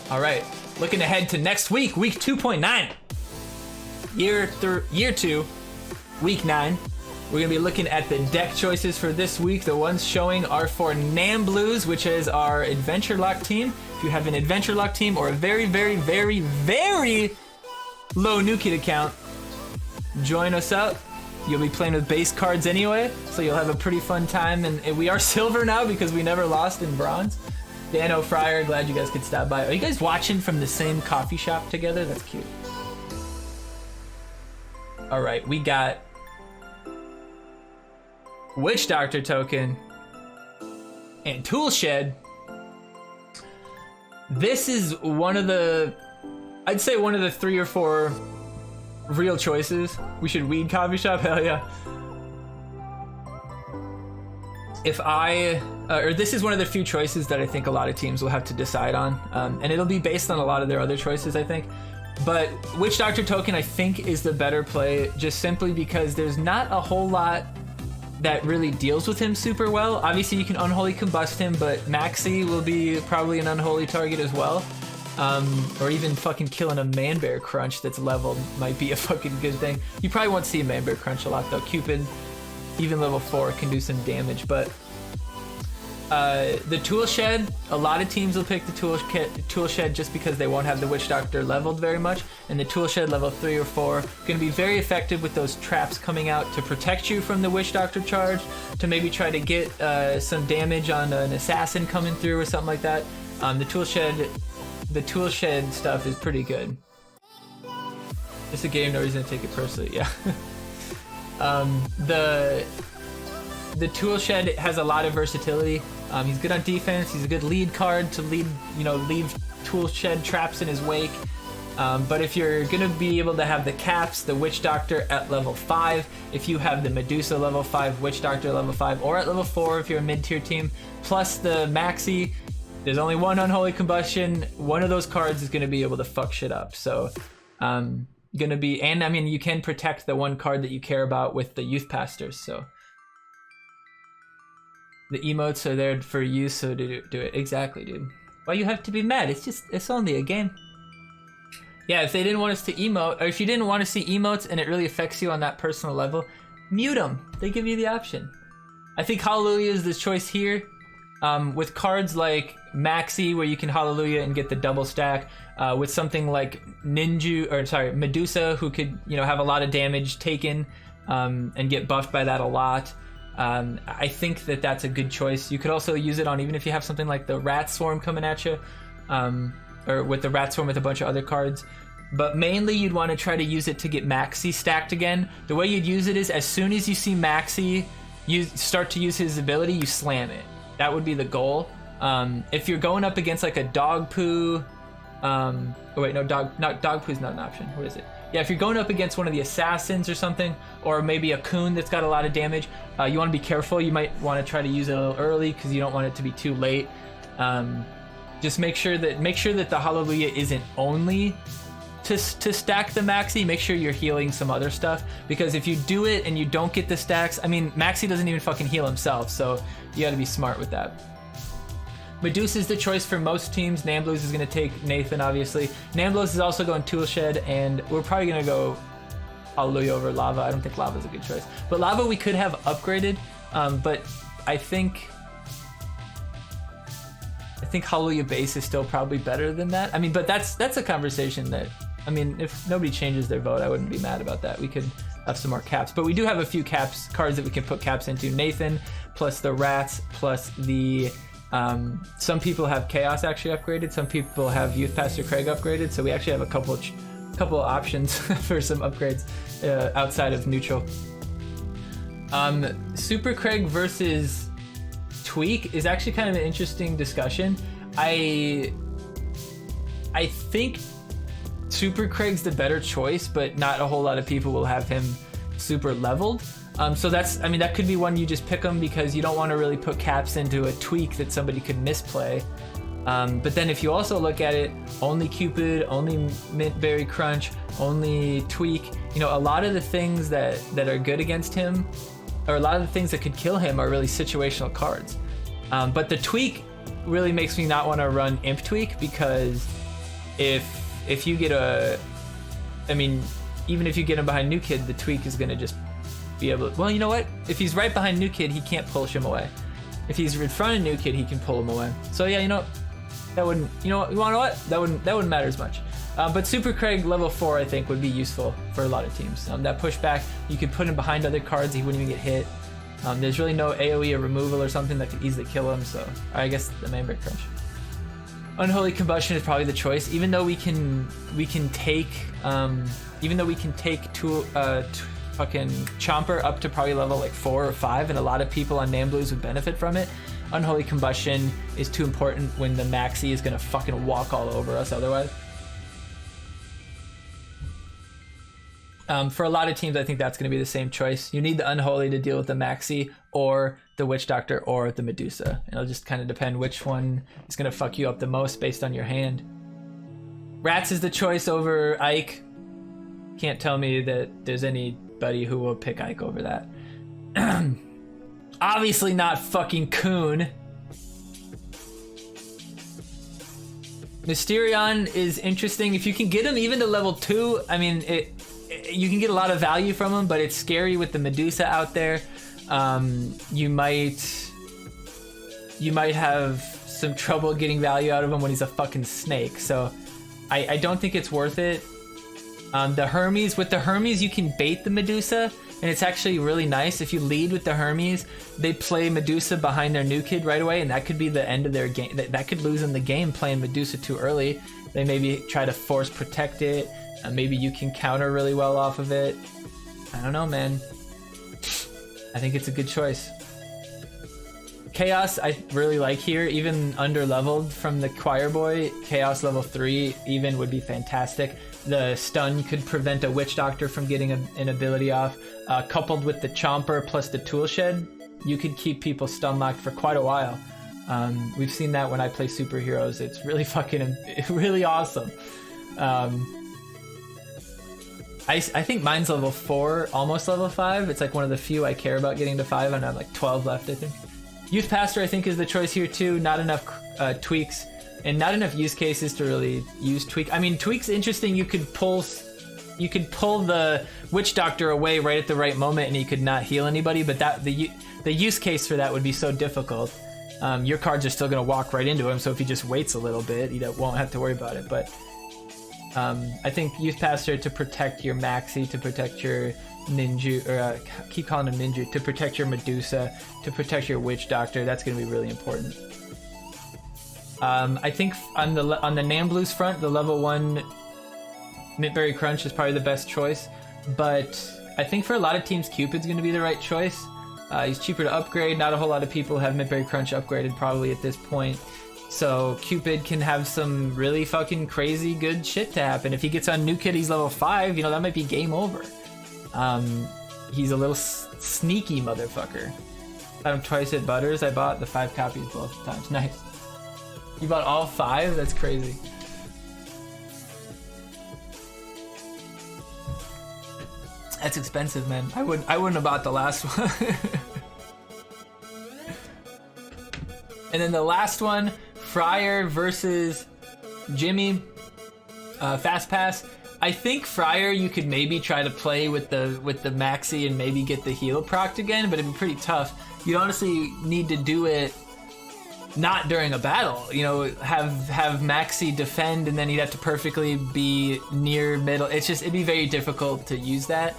All right, looking ahead to next week, week 2.9. Year 2, week 9. We're gonna be looking at the deck choices for this week. The ones showing are for Nam Blues, which is our Adventure Lock team. If you have an Adventure Lock team or a very, very, very, very low new kid account, join us up. You'll be playing with base cards anyway, so you'll have a pretty fun time. And we are silver now because we never lost in bronze. Dan O'Fryer, glad you guys could stop by. Are you guys watching from the same coffee shop together? That's cute. All right, we got Witch Doctor token and Tool Shed. This is one of the, I'd say one of the 3 or 4 real choices. We should weed coffee shop, hell yeah. If or this is one of the few choices that I think a lot of teams will have to decide on, and it'll be based on a lot of their other choices, I think. But Witch Doctor token, I think, is the better play, just simply because there's not a whole lot that really deals with him super well. Obviously, you can Unholy Combust him, but Maxi will be probably an unholy target as well. Or even fucking killing a Man-Bear Crunch that's leveled might be a fucking good thing. You probably won't see a Man-Bear Crunch a lot, though. Cupid, even level 4, can do some damage, but the Tool Shed, a lot of teams will pick the Tool Shed just because they won't have the Witch Doctor leveled very much, and the Tool Shed level 3 or 4 going to be very effective with those traps coming out to protect you from the Witch Doctor charge, to maybe try to get some damage on an assassin coming through or something like that. The Tool Shed stuff is pretty good. It's a game, no reason to take it personally, yeah. the tool shed has a lot of versatility. He's good on defense. He's a good lead card to leave tool shed traps in his wake. But if you're gonna be able to have the caps, the Witch Doctor at level 5, if you have the Medusa level 5, Witch Doctor level 5, or at level 4 if you're a mid-tier team, plus the Maxi, there's only one Unholy Combustion. One of those cards is gonna be able to fuck shit up. So, gonna be, and I mean, you can protect the one card that you care about with the Youth Pastors. So the emotes are there for you, so do it. Exactly, dude. Why you have to be mad? It's only a game. Yeah, if they didn't want us to emote, or if you didn't want to see emotes and it really affects you on that personal level, mute them. They give you the option. I think Hallelujah is the choice here. With cards like Maxi, where you can Hallelujah and get the double stack, with something like Medusa, who could, have a lot of damage taken, and get buffed by that a lot. I think that that's a good choice. You could also use it on, even if you have something like the Rat Swarm coming at you, or with the Rat Swarm with a bunch of other cards. But mainly you'd want to try to use it to get Maxi stacked again. The way you'd use it is, as soon as you see Maxi you start to use his ability, you slam it. That would be the goal. If you're going up against like a dog poo, dog poo's not an option. What is it? Yeah, if you're going up against one of the assassins or something, or maybe a coon that's got a lot of damage, you want to be careful. You might want to try to use it a little early because you don't want it to be too late. Just make sure that the Hallelujah isn't only to stack the Maxi. Make sure you're healing some other stuff, because if you do it and you don't get the stacks, I mean, Maxi doesn't even fucking heal himself, so you got to be smart with that. Medusa is the choice for most teams. Namblos is going to take Nathan, obviously. Namblos is also going Tool Shed, and we're probably going to go Hallelujah over Lava. I don't think Lava is a good choice, but Lava we could have upgraded, but I think Hallelujah base is still probably better than that. I mean, but that's a conversation that, I mean, if nobody changes their vote, I wouldn't be mad about that. We could have some more caps, but we do have a few cards that we can put caps into. Nathan, plus the Rats, plus the, some people have Chaos actually upgraded. Some people have Youth Pastor Craig upgraded. So we actually have a couple options for some upgrades outside of neutral. Super Craig versus Tweak is actually kind of an interesting discussion. I think Super Craig's the better choice, but not a whole lot of people will have him super leveled. So that could be one you just pick him because you don't want to really put caps into a Tweak that somebody could misplay. But then if you also look at it, only Cupid, only Mint Berry Crunch, only Tweak, a lot of the things that are good against him, or a lot of the things that could kill him, are really situational cards. But the Tweak really makes me not want to run Imp Tweak, because if you get even if you get him behind New Kid, the Tweak is going to just be able to, well, you know what? If he's right behind New Kid, he can't push him away. If he's in front of New Kid, he can pull him away. So yeah, that wouldn't, that wouldn't matter as much. But Super Craig level 4, I think, would be useful for a lot of teams. That pushback, you could put him behind other cards, he wouldn't even get hit. There's really no AoE or removal or something that could easily kill him, so I guess the main break crunch. Unholy Combustion is probably the choice, even though we can take fucking Chomper up to probably level like 4 or 5, and a lot of people on Nambloos would benefit from it. Unholy Combustion is too important when the Maxi is gonna fucking walk all over us otherwise. For a lot of teams, I think that's going to be the same choice. You need the Unholy to deal with the Maxi, or the Witch Doctor, or the Medusa. It'll just kind of depend which one is going to fuck you up the most based on your hand. Rats is the choice over Ike. Can't tell me that there's anybody who will pick Ike over that. Obviously not fucking Coon. Mysterion is interesting. If you can get him even to level 2, I mean, you can get a lot of value from him, but it's scary with the Medusa out there. You might have some trouble getting value out of him when he's a fucking snake. So I don't think it's worth it. With the Hermes, you can bait the Medusa, and it's actually really nice. If you lead with the Hermes, they play Medusa behind their new kid right away, and that could be the end of their game. That could lose them the game playing Medusa too early. They maybe try to force protect it. Maybe you can counter really well off of it. I don't know, man. I think it's a good choice. Chaos I really like here, even under leveled from the Choir Boy. Chaos level 3 even would be fantastic. The stun could prevent a Witch Doctor from getting an ability off. Coupled with the Chomper plus the Tool Shed, you could keep people stun locked for quite a while. We've seen that when I play superheroes. It's really really awesome. I think mine's level 4, almost level 5. It's like one of the few I care about getting to 5, and I have like 12 left, I think. Youth Pastor, I think, is the choice here too. Not enough tweaks, and not enough use cases to really use tweak. I mean, tweak's interesting. You could pull the Witch Doctor away right at the right moment, and he could not heal anybody. But the use case for that would be so difficult. Your cards are still going to walk right into him, so if he just waits a little bit, you won't have to worry about it. But I think Youth Pastor to protect your Maxi, to protect your Ninja, or keep calling him Ninja, to protect your Medusa, to protect your Witch Doctor. That's going to be really important. I think on the Namblu's front, the level 1 Mintberry Crunch is probably the best choice, but I think for a lot of teams, Cupid's going to be the right choice. He's cheaper to upgrade. Not a whole lot of people have Mintberry Crunch upgraded probably at this point. So Cupid can have some really fucking crazy good shit to happen. If he gets on New Kid, he's level 5, that might be game over. He's a little sneaky motherfucker. Got him twice at Butters. I bought the 5 copies both times. Nice. You bought all 5? That's crazy. That's expensive, man. I wouldn't have bought the last one. And then the last one, Friar versus Jimmy, Fast Pass. I think Friar you could maybe try to play with the Maxi and maybe get the heal procced again, but it'd be pretty tough. You'd honestly need to do it not during a battle. Have Maxi defend, and then he'd have to perfectly be near middle. It'd be very difficult to use that.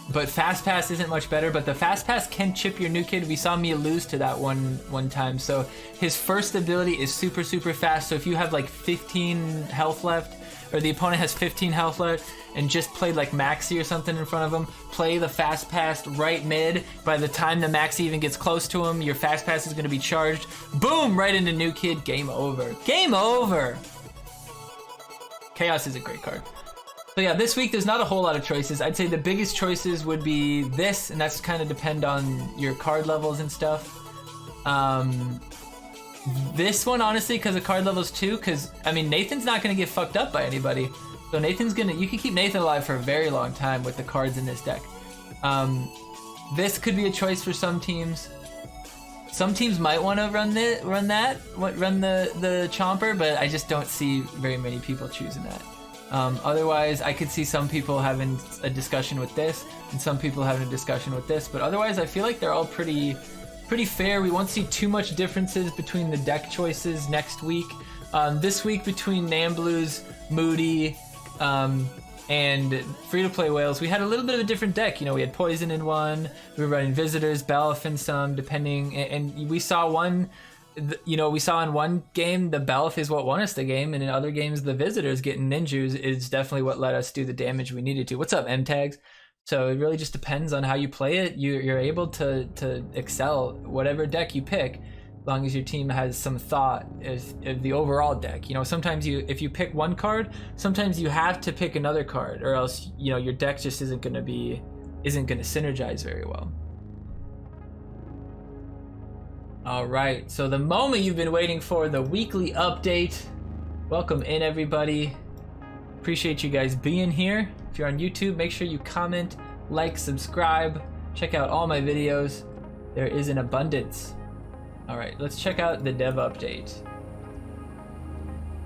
But Fast Pass isn't much better, but the Fast Pass can chip your New Kid. We saw me lose to that one time. So his first ability is super, super fast. So if you have like 15 health left, or the opponent has 15 health left, and just played like Maxi or something in front of him, play the Fast Pass right mid. By the time the Maxi even gets close to him, your Fast Pass is going to be charged. Boom! Right into New Kid. Game over. Game over! Chaos is a great card. So yeah, this week there's not a whole lot of choices. I'd say the biggest choices would be this, and that's kind of depend on your card levels and stuff. This one, honestly, because of card levels too, because, I mean, Nathan's not going to get fucked up by anybody. So you can keep Nathan alive for a very long time with the cards in this deck. This could be a choice for some teams. Some teams might want to run the Chomper, but I just don't see very many people choosing that. Otherwise, I could see some people having a discussion with this, and some people having a discussion with this, but otherwise I feel like they're all pretty fair. We won't see too much differences between the deck choices next week. This week between Namblu's, Moody, and Free-to-Play Whales, we had a little bit of a different deck. We had Poison in one, we were running Visitors, Belf in some, depending, and we saw one... we saw in one game the Belf is what won us the game, and in other games the Visitors getting ninjas is definitely what let us do the damage we needed to. What's up, M-Tags? So it really just depends on how you play it. You're able to excel whatever deck you pick, as long as your team has some thought of the overall deck. Sometimes if you pick one card, sometimes you have to pick another card, or else your deck just isn't going to synergize very well. All right, so the moment you've been waiting for, the weekly update. Welcome in, everybody. Appreciate you guys being here. If you're on YouTube, make sure you comment, like, subscribe. Check out all my videos. There is an abundance. All right, let's check out the dev update.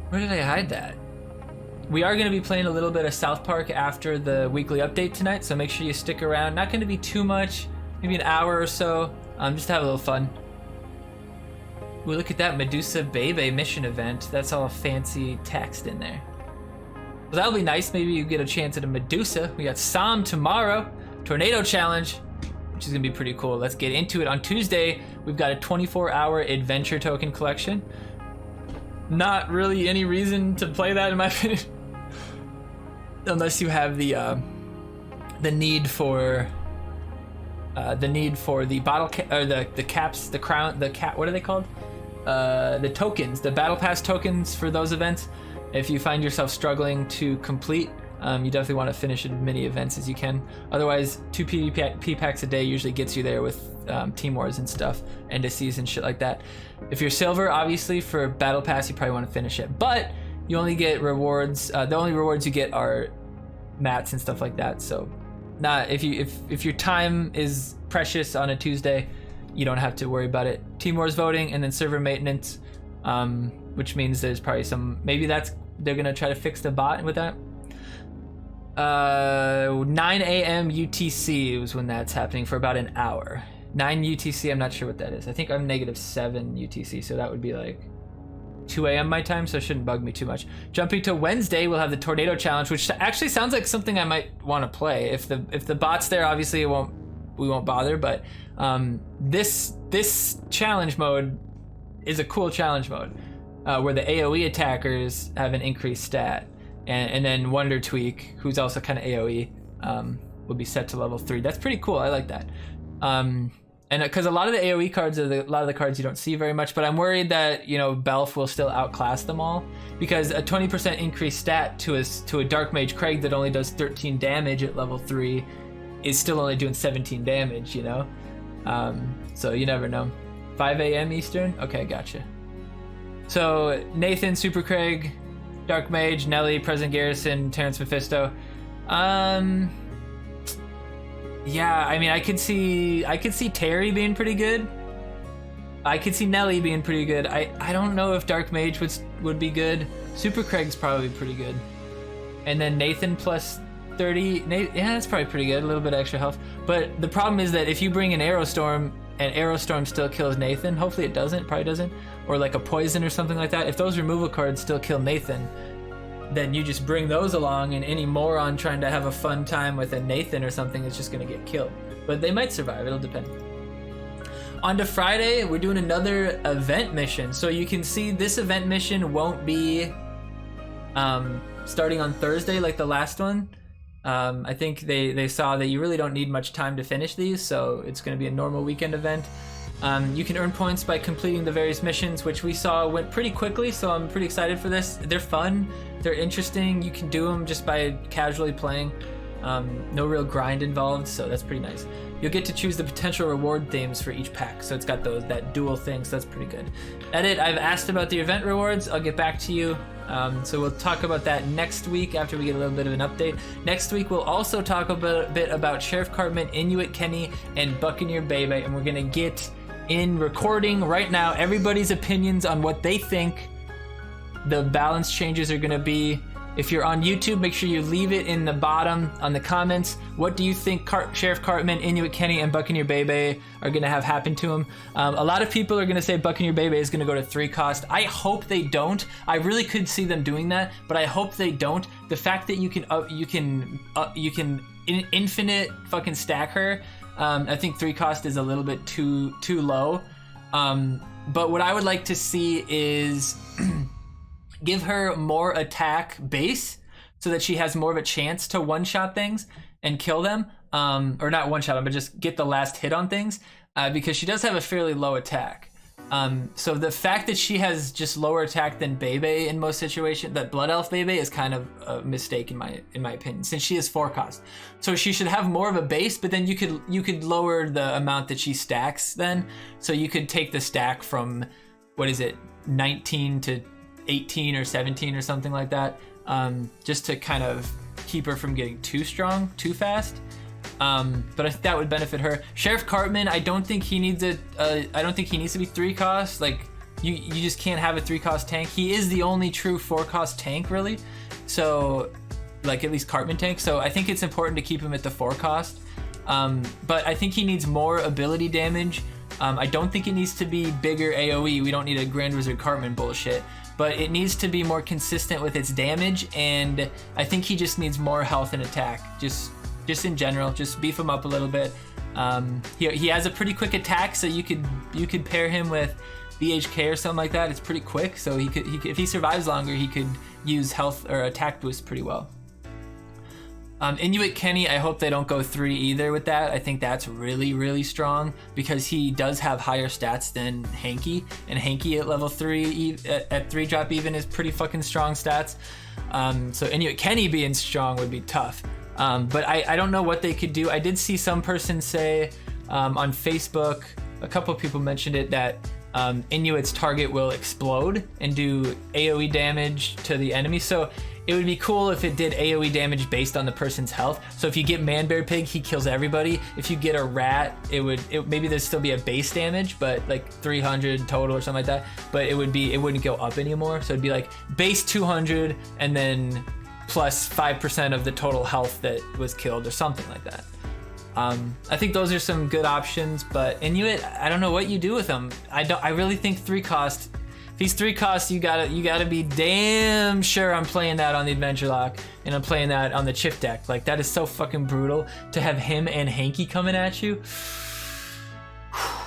Where did I hide that? We are going to be playing a little bit of South Park after the weekly update tonight, so make sure you stick around. Not going to be too much, maybe an hour or so. Just to have a little fun. Ooh, look at that Medusa Bebe mission event. That's all fancy text in there. So that'll be nice. Maybe you get a chance at a Medusa. We got Sam tomorrow, Tornado Challenge, which is gonna be pretty cool. Let's get into it. On Tuesday, we've got a 24-hour adventure token collection. Not really any reason to play that, in my opinion, unless you have the need for the need for the the caps, the crown, the cap. What are they called? The tokens, the battle pass tokens for those events. If you find yourself struggling to complete, you definitely want to finish as many events as you can. Otherwise, 2 PvP packs a day usually gets you there with Team Wars and stuff, end of season shit like that. If you're silver, obviously for battle pass, you probably want to finish it, but you only get rewards. The only rewards you get are mats and stuff like that. So, if your time is precious on a Tuesday, you don't have to worry about it. Team Wars voting and then server maintenance, which means there's probably maybe they're gonna try to fix the bot with that. 9 a.m. UTC was when that's happening for about an hour. 9 UTC, I'm not sure what that is. I think I'm -7 UTC, so that would be like 2 a.m. my time, so it shouldn't bug me too much. Jumping to Wednesday, we'll have the Tornado Challenge, which actually sounds like something I might want to play. If the bot's there, obviously we won't bother, but this challenge mode is a cool challenge mode where the AoE attackers have an increased stat, and then Wonder Tweak, who's also kind of AoE, will be set to level 3. That's pretty cool. I like that. And because a lot of the AoE cards are a lot of the cards you don't see very much, but I'm worried that, you know, Belf will still outclass them all, because a 20% increased stat to a Dark Mage Craig that only does 13 damage at level 3 is still only doing 17 damage, you know? So you never know. 5 a.m. Eastern? Okay, gotcha. So Nathan, Super Craig, Dark Mage, Nelly, Present Garrison, Terrence Mephisto. Yeah, I mean, I could see Terry being pretty good. I could see Nelly being pretty good. I don't know if Dark Mage would be good. Super Craig's probably pretty good. And then Nathan plus 30. Yeah, that's probably pretty good. A little bit extra health. But the problem is that if you bring an Aerostorm and Aerostorm still kills Nathan, hopefully it doesn't, probably doesn't, or like a Poison or something like that, if those removal cards still kill Nathan, then you just bring those along, and any moron trying to have a fun time with a Nathan or something is just going to get killed. But they might survive, it'll depend. On to Friday, we're doing another event mission. So you can see this event mission won't be starting on Thursday like the last one. I think they saw that you really don't need much time to finish these, so it's going to be a normal weekend event. You can earn points by completing the various missions, which we saw went pretty quickly, so I'm pretty excited for this. They're fun, they're interesting, you can do them just by casually playing. No real grind involved, so that's pretty nice. You'll get to choose the potential reward themes for each pack, so it's got that dual thing, so that's pretty good. Edit, I've asked about the event rewards, I'll get back to you. So we'll talk about that next week after we get a little bit of an update. Next week we'll also talk a bit about Sheriff Cartman, Inuit Kenny, and Buccaneer Bebe, and we're gonna get in recording right now everybody's opinions on what they think the balance changes are gonna be. If you're on YouTube, make sure you leave it in the bottom on the comments. What do you think Sheriff Cartman, Inuit Kenny, and Buccaneer Bebe are going to have happen to him? A lot of people are going to say Buccaneer Bebe is going to go to 3 cost. I hope they don't. I really could see them doing that, but I hope they don't. The fact that you can infinite fucking stack her, I think 3 cost is a little bit too low. But what I would like to see is give her more attack base so that she has more of a chance to one-shot things and kill them. Or not one-shot them, but just get the last hit on things, because she does have a fairly low attack. So the fact that she has just lower attack than Bebe in most situations, that Blood Elf Bebe, is kind of a mistake in my opinion, since she is 4 cost. So she should have more of a base, but then you could lower the amount that she stacks then. So you could take the stack from, 19 to 18 or 17 or something like that, just to kind of keep her from getting too strong too fast. But I think that would benefit her. Sheriff Cartman, I don't think he needs to be 3 cost. Like you just can't have a 3 cost tank. He is the only true 4 cost tank really, so like at least Cartman tank, so I think it's important to keep him at the 4 cost. But I think he needs more ability damage. I don't think it needs to be bigger AoE. We don't need a Grand Wizard Cartman bullshit, but it needs to be more consistent with its damage, and I think he just needs more health and attack. Just in general, just beef him up a little bit. He has a pretty quick attack, so you could pair him with BHK or something like that. It's pretty quick, so he could if he survives longer, he could use health or attack boost pretty well. Inuit Kenny, I hope they don't go 3 either with that. I think that's really, really strong because he does have higher stats than Hanky, and Hanky at level 3 at 3 drop even is pretty fucking strong stats. So Inuit Kenny being strong would be tough. But I don't know what they could do. I did see some person say on Facebook, a couple of people mentioned it, that Inuit's target will explode and do AoE damage to the enemy. So it would be cool if it did AoE damage based on the person's health. So if you get Man-Bear Pig, he kills everybody. If you get a rat, maybe there'd still be a base damage, but like 300 total or something like that. But it wouldn't go up anymore. So it'd be like base 200 and then plus 5% of the total health that was killed or something like that. I think those are some good options, but Inuit, I don't know what you do with them. I really think 3 cost. If he's 3 costs, you gotta be damn sure I'm playing that on the Adventure Lock and I'm playing that on the chip deck. Like, that is so fucking brutal to have him and Hanky coming at you.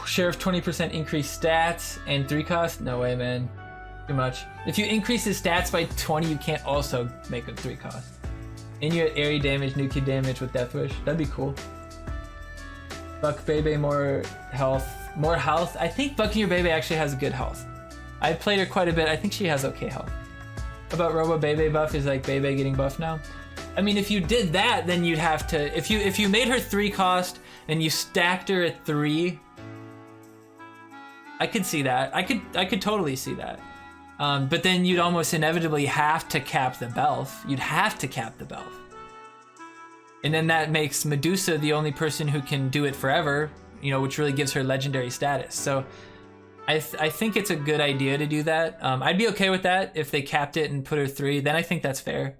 Sheriff 20% increased stats and 3 cost? No way, man. Too much. If you increase his stats by 20, you can't also make him 3 cost. Inuit area damage, nuke damage with Death Wish. That'd be cool. Buck Bebe more health. More health? I think Buck Your Bebe actually has good health. I've played her quite a bit. I think she has okay health. How about Robo Bebe buff? Is like Bebe getting buffed now? I mean, if you did that, then you'd have to... If you made her 3 cost and you stacked her at 3, I could see that. I could totally see that. But then you'd almost inevitably have to cap the Belf. You'd have to cap the Belf. And then that makes Medusa the only person who can do it forever, you know, which really gives her legendary status. So I think it's a good idea to do that. I'd be okay with that if they capped it and put her 3. Then I think that's fair.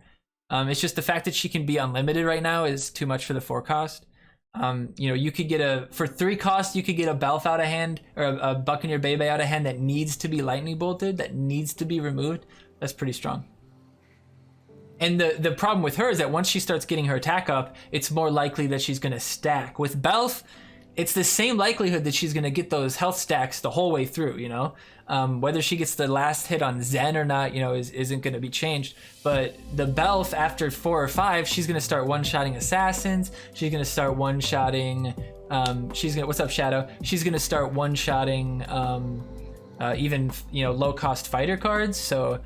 It's just the fact that she can be unlimited right now is too much for the 4 cost. You know, you could get for 3 cost, you could get a Belf out of hand or a Buck in Your Bebe out of hand that needs to be lightning bolted, that needs to be removed. That's pretty strong. And the problem with her is that once she starts getting her attack up, it's more likely that she's going to stack. With Belf, it's the same likelihood that she's going to get those health stacks the whole way through, you know? Whether she gets the last hit on Zen or not, you know, isn't going to be changed. But the Belf, after 4 or 5, she's going to start one-shotting assassins. She's going to start one-shotting... what's up, Shadow? She's going to start one-shotting even, you know, low-cost fighter cards. So...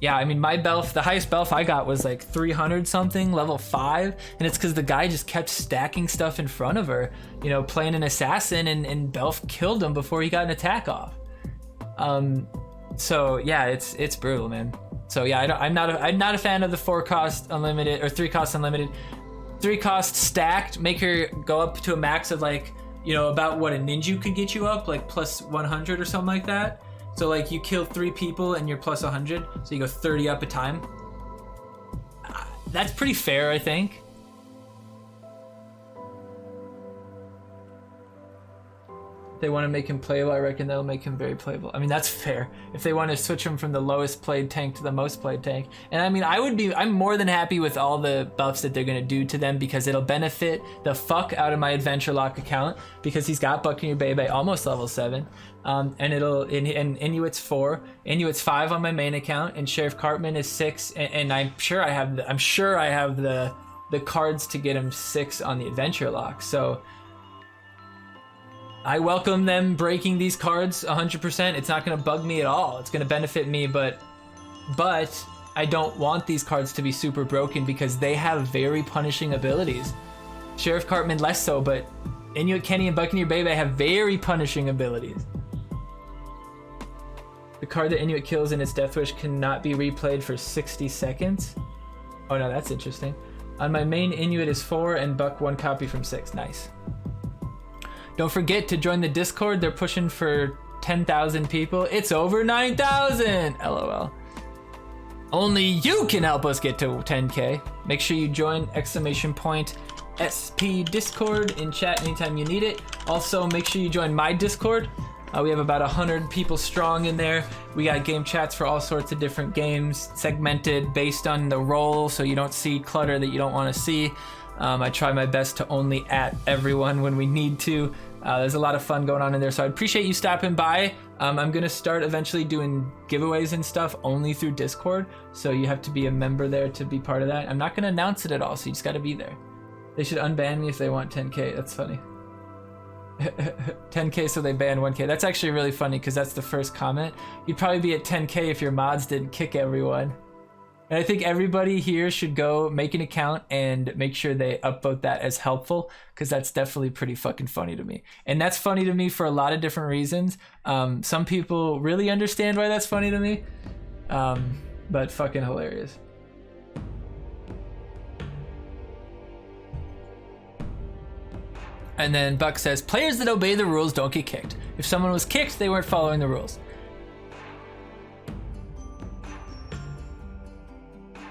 yeah, I mean, my Belf, the highest Belf I got was like 300 something, level 5, and it's because the guy just kept stacking stuff in front of her, you know, playing an assassin, and Belf killed him before he got an attack off. So yeah, it's brutal, man. So yeah, I'm not a fan of the 4 cost unlimited or 3 cost unlimited. 3 cost stacked, make her go up to a max of like, you know, about what a ninja could get you up, like plus 100 or something like that. So like you kill 3 people and you're plus 100, so you go 30 up a time. That's pretty fair, I think. If they want to make him playable, I reckon they'll make him very playable. I mean, that's fair. If they want to switch him from the lowest played tank to the most played tank. And I mean, I'm more than happy with all the buffs that they're going to do to them because it'll benefit the fuck out of my Adventure Lock account because he's got Buck in Your Bebe almost level 7. And Inuit's 4, Inuit's 5 on my main account, and Sheriff Cartman is 6, and I'm sure I have the cards to get him 6 on the Adventure Lock. So I welcome them breaking these cards 100%. It's not going to bug me at all. It's going to benefit me, but I don't want these cards to be super broken because they have very punishing abilities. Sheriff Cartman less so, but Inuit Kenny and Buck in Your Bebe have very punishing abilities. The card that Inuit kills in its Death Wish cannot be replayed for 60 seconds. Oh no, that's interesting. On my main, Inuit is 4 and Buck 1 copy from 6. Nice. Don't forget to join the Discord. They're pushing for 10,000 people. It's over 9,000! LOL. Only you can help us get to 10K. Make sure you join !SP Discord in chat anytime you need it. Also, make sure you join my Discord. We have about 100 people strong in there. We got game chats for all sorts of different games, segmented based on the role, so you don't see clutter that you don't want to see. I try my best to only @ everyone when we need to. There's a lot of fun going on in there, so I appreciate you stopping by. I'm gonna start eventually doing giveaways and stuff only through Discord, so you have to be a member there to be part of that. I'm not gonna announce it at all, so you just gotta be there. They should unban me if they want 10K. That's funny. 10K so they ban 1K. That's actually really funny because that's the first comment. You'd probably be at 10K if your mods didn't kick everyone. And I think everybody here should go make an account and make sure they upvote that as helpful, because that's definitely pretty fucking funny to me. And that's funny to me for a lot of different reasons. Some people really understand why that's funny to me, but fucking hilarious. And then Buck says, players that obey the rules don't get kicked. If someone was kicked, they weren't following the rules.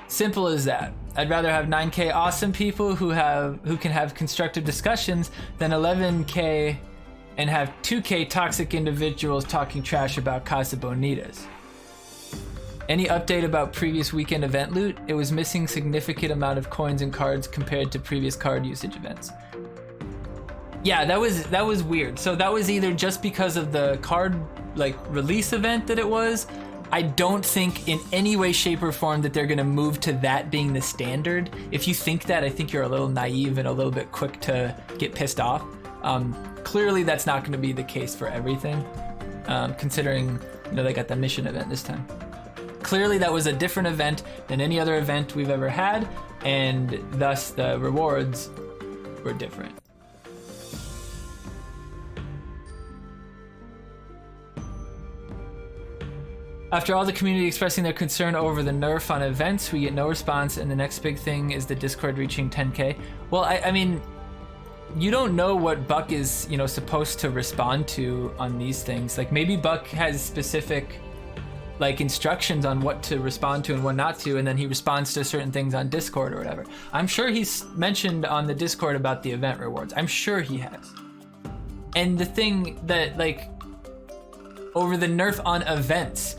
Simple as that. I'd rather have 9K awesome people who can have constructive discussions than 11K and have 2K toxic individuals talking trash about Casa Bonitas. Any update about previous weekend event loot? It was missing significant amount of coins and cards compared to previous card usage events. Yeah, that was weird. So that was either just because of the card like release event that it was. I don't think in any way, shape, or form that they're gonna move to that being the standard. If you think that, I think you're a little naive and a little bit quick to get pissed off. Clearly that's not gonna be the case for everything, considering they got the mission event this time. Clearly that was a different event than any other event we've ever had, and thus the rewards were different. After all the community expressing their concern over the nerf on events, we get no response, and the next big thing is the Discord reaching 10K. Well, I mean, you don't know what Buck is, supposed to respond to on these things. Like, maybe Buck has specific, instructions on what to respond to and what not to, and then he responds to certain things on Discord or whatever. I'm sure he's mentioned on the Discord about the event rewards. I'm sure he has. And the thing that, over the nerf on events,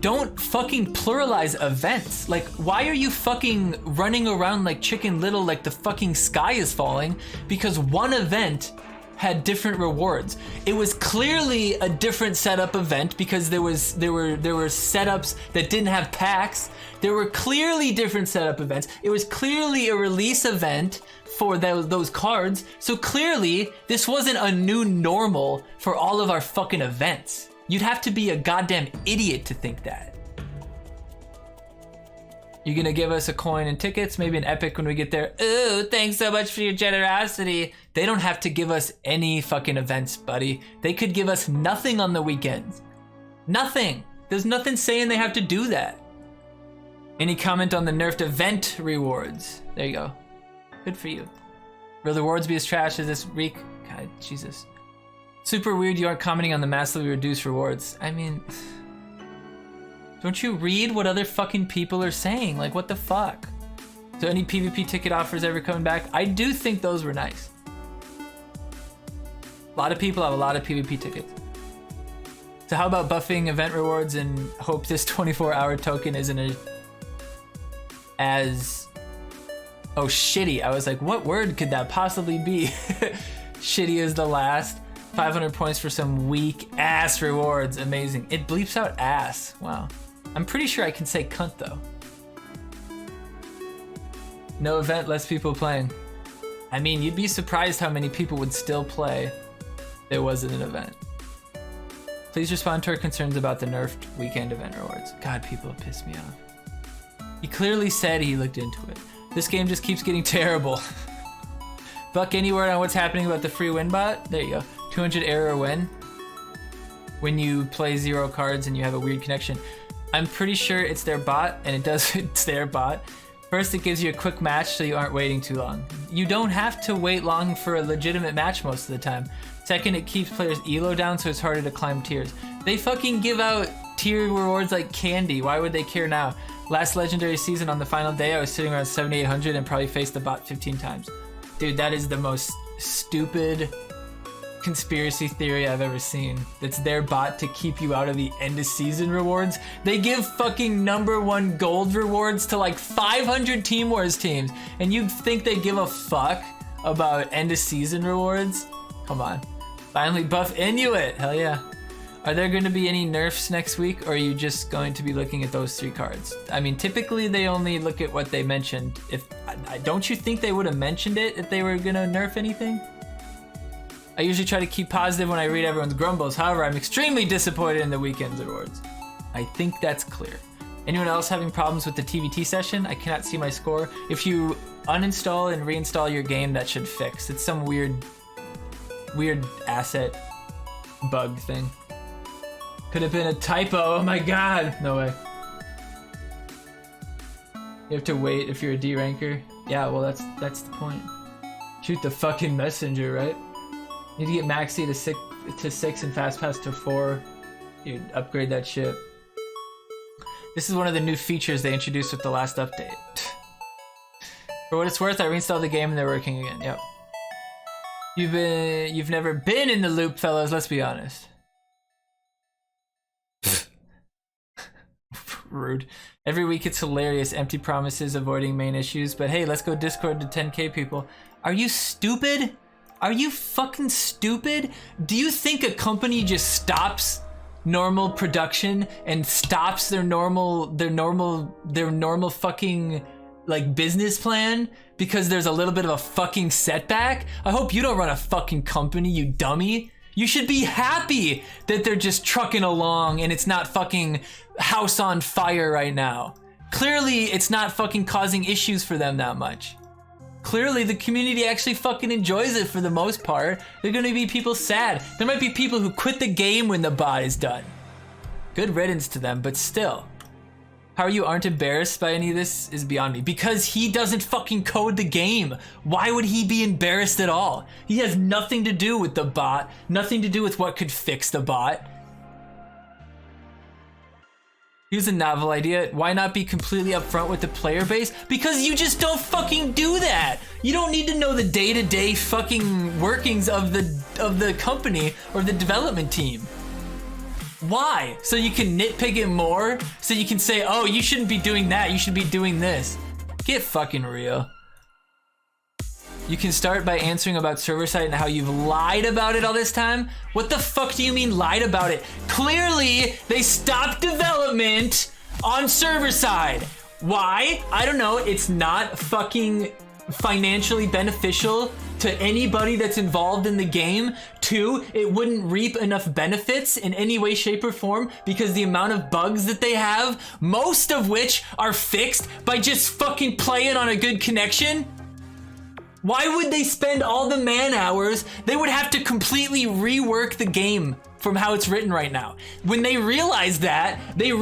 don't fucking pluralize events. Why are you fucking running around like Chicken Little like the fucking sky is falling because one event had different rewards? It was clearly a different setup event because there were setups that didn't have packs. There were clearly different setup events. It was clearly a release event for those cards. So clearly this wasn't a new normal for all of our fucking events. You'd have to be a goddamn idiot to think that. You're gonna give us a coin and tickets, maybe an epic when we get there. Ooh, thanks so much for your generosity. They don't have to give us any fucking events, buddy. They could give us nothing on the weekends. Nothing. There's nothing saying they have to do that. Any comment on the nerfed event rewards? There you go. Good for you. Will the rewards be as trash as this week? God, Jesus. Super weird you aren't commenting on the massively reduced rewards. I mean, don't you read what other fucking people are saying? What the fuck? So any PvP ticket offers ever coming back? I do think those were nice. A lot of people have a lot of PvP tickets. So how about buffing event rewards and hope this 24-hour token isn't as... Oh, shitty. I was like, what word could that possibly be? Shitty is the last. 500 points for some weak ass rewards. Amazing. It bleeps out ass. Wow. I'm pretty sure I can say cunt though. No event, less people playing. I mean, you'd be surprised how many people would still play if there wasn't an event. Please respond to our concerns about the nerfed weekend event rewards. God, people have pissed me off. He clearly said he looked into it. This game just keeps getting terrible. Buck, any word on what's happening about the free win bot? There you go. 200 error when you play 0 cards and you have a weird connection. I'm pretty sure it's their bot, and it's their bot. First, it gives you a quick match so you aren't waiting too long. You don't have to wait long for a legitimate match most of the time. Second, it keeps players' elo down so it's harder to climb tiers. They fucking give out tier rewards like candy. Why would they care now? Last legendary season on the final day, I was sitting around 7,800 and probably faced the bot 15 times. Dude, that is the most stupid conspiracy theory I've ever seen. That's their bot to keep you out of the end of season rewards. They give fucking #1 gold rewards to 500 Team Wars teams, and you'd think they give a fuck about end of season rewards? Come on. Finally buff Inuit, hell yeah. Are there going to be any nerfs next week, or are you just going to be looking at those 3 cards? I mean, typically they only look at what they mentioned. Don't you think they would have mentioned it if they were going to nerf anything? I usually try to keep positive when I read everyone's grumbles. However, I'm extremely disappointed in the weekend's awards. I think that's clear. Anyone else having problems with the TVT session? I cannot see my score. If you uninstall and reinstall your game, that should fix. It's some weird asset bug thing. Could have been a typo. Oh my god. No way. You have to wait if you're a D ranker. Yeah, well that's the point. Shoot the fucking messenger, right? Need to get Maxi to 6 and Fast Pass to 4. Dude, upgrade that shit. This is one of the new features they introduced with the last update. For what it's worth, I reinstalled the game and they're working again. Yep. You've never been in the loop, fellas. Let's be honest. Rude. Every week it's hilarious. Empty promises, avoiding main issues. But hey, let's go Discord to 10K people. Are you stupid? Are you fucking stupid? Do you think a company just stops normal production and stops their normal fucking like business plan because there's a little bit of a fucking setback? I hope you don't run a fucking company, you dummy. You should be happy that they're just trucking along and it's not fucking house on fire right now. Clearly it's not fucking causing issues for them that much. Clearly the community actually fucking enjoys it for the most part. There are gonna be people sad. There might be people who quit the game when the bot is done. Good riddance to them, but still. How you aren't embarrassed by any of this is beyond me. Because he doesn't fucking code the game. Why would he be embarrassed at all? He has nothing to do with the bot, nothing to do with what could fix the bot. Here's a novel idea. Why not be completely upfront with the player base? Because you just don't fucking do that. You don't need to know the day-to-day fucking workings of the company or the development team. Why? So you can nitpick it more? So you can say, oh, you shouldn't be doing that, you should be doing this. Get fucking real. You can start by answering about server side and how you've lied about it all this time. What the fuck do you mean lied about it? Clearly, they stopped development on server side. Why? I don't know. It's not fucking financially beneficial to anybody that's involved in the game. 2, it wouldn't reap enough benefits in any way, shape, or form because the amount of bugs that they have, most of which are fixed by just fucking playing on a good connection. Why would they spend all the man hours? They would have to completely rework the game from how it's written right now. When they realized that, they're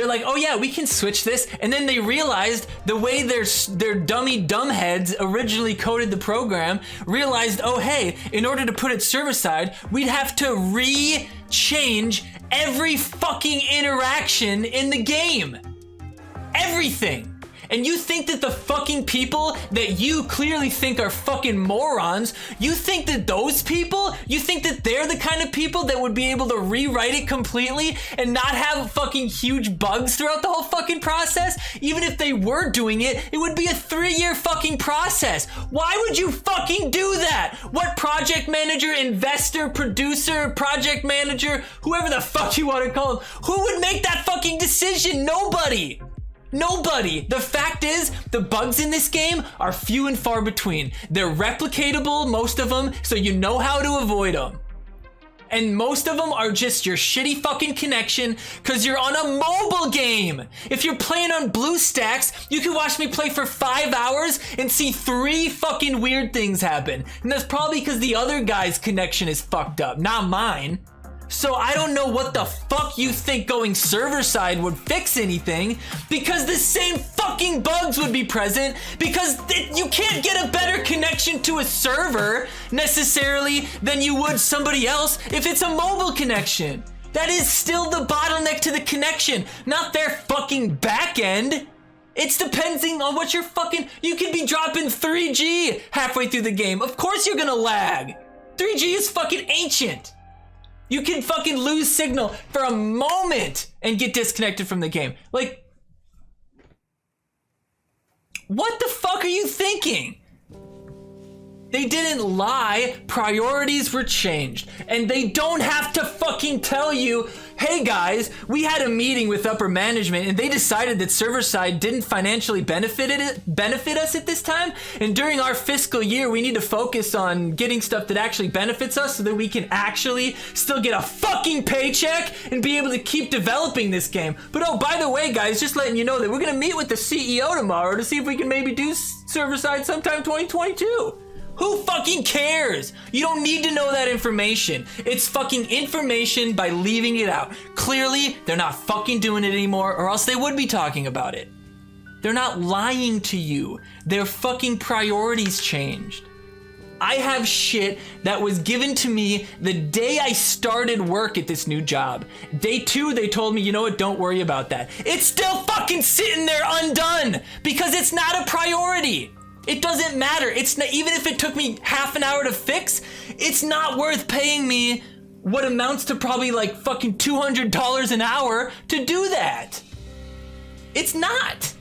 like, oh yeah, we can switch this. And then they realized the way their dummy dumbheads originally coded the program, realized, oh hey, in order to put it server side, we'd have to re-change every fucking interaction in the game. Everything. And you think that the fucking people that you clearly think are fucking morons, you think that those people, you think that they're the kind of people that would be able to rewrite it completely and not have fucking huge bugs throughout the whole fucking process? Even if they were doing it, it would be a 3-year fucking process. Why would you fucking do that? What project manager, investor, producer, project manager, whoever the fuck you want to call them, who would make that fucking decision? Nobody. Nobody. The fact is, the bugs in this game are few and far between. They're replicatable, most of them, so you know how to avoid them. And most of them are just your shitty fucking connection because you're on a mobile game. If you're playing on BlueStacks, you can watch me play for 5 hours and see 3 fucking weird things happen. And that's probably because the other guy's connection is fucked up, not mine. So I don't know what the fuck you think going server side would fix anything, because the same fucking bugs would be present, because you can't get a better connection to a server necessarily than you would somebody else if it's a mobile connection. That is still the bottleneck to the connection, not their fucking back end. It's depending on what you're fucking, you could be dropping 3G halfway through the game. Of course you're gonna lag. 3G is fucking ancient. You can fucking lose signal for a moment and get disconnected from the game. Like, what the fuck are you thinking? They didn't lie. Priorities were changed. And they don't have to fucking tell you, hey guys, we had a meeting with upper management and they decided that server side didn't financially benefit us at this time. And during our fiscal year, we need to focus on getting stuff that actually benefits us so that we can actually still get a fucking paycheck and be able to keep developing this game. But oh, by the way, guys, just letting you know that we're going to meet with the CEO tomorrow to see if we can maybe do server side sometime 2022. Who fucking cares? You don't need to know that information. It's fucking information by leaving it out. Clearly, they're not fucking doing it anymore, or else they would be talking about it. They're not lying to you. Their fucking priorities changed. I have shit that was given to me the day I started work at this new job. Day 2, they told me, you know what, don't worry about that. It's still fucking sitting there undone because it's not a priority. It doesn't matter. It's not, even if it took me half an hour to fix, it's not worth paying me what amounts to probably like fucking $200 an hour to do that. It's not.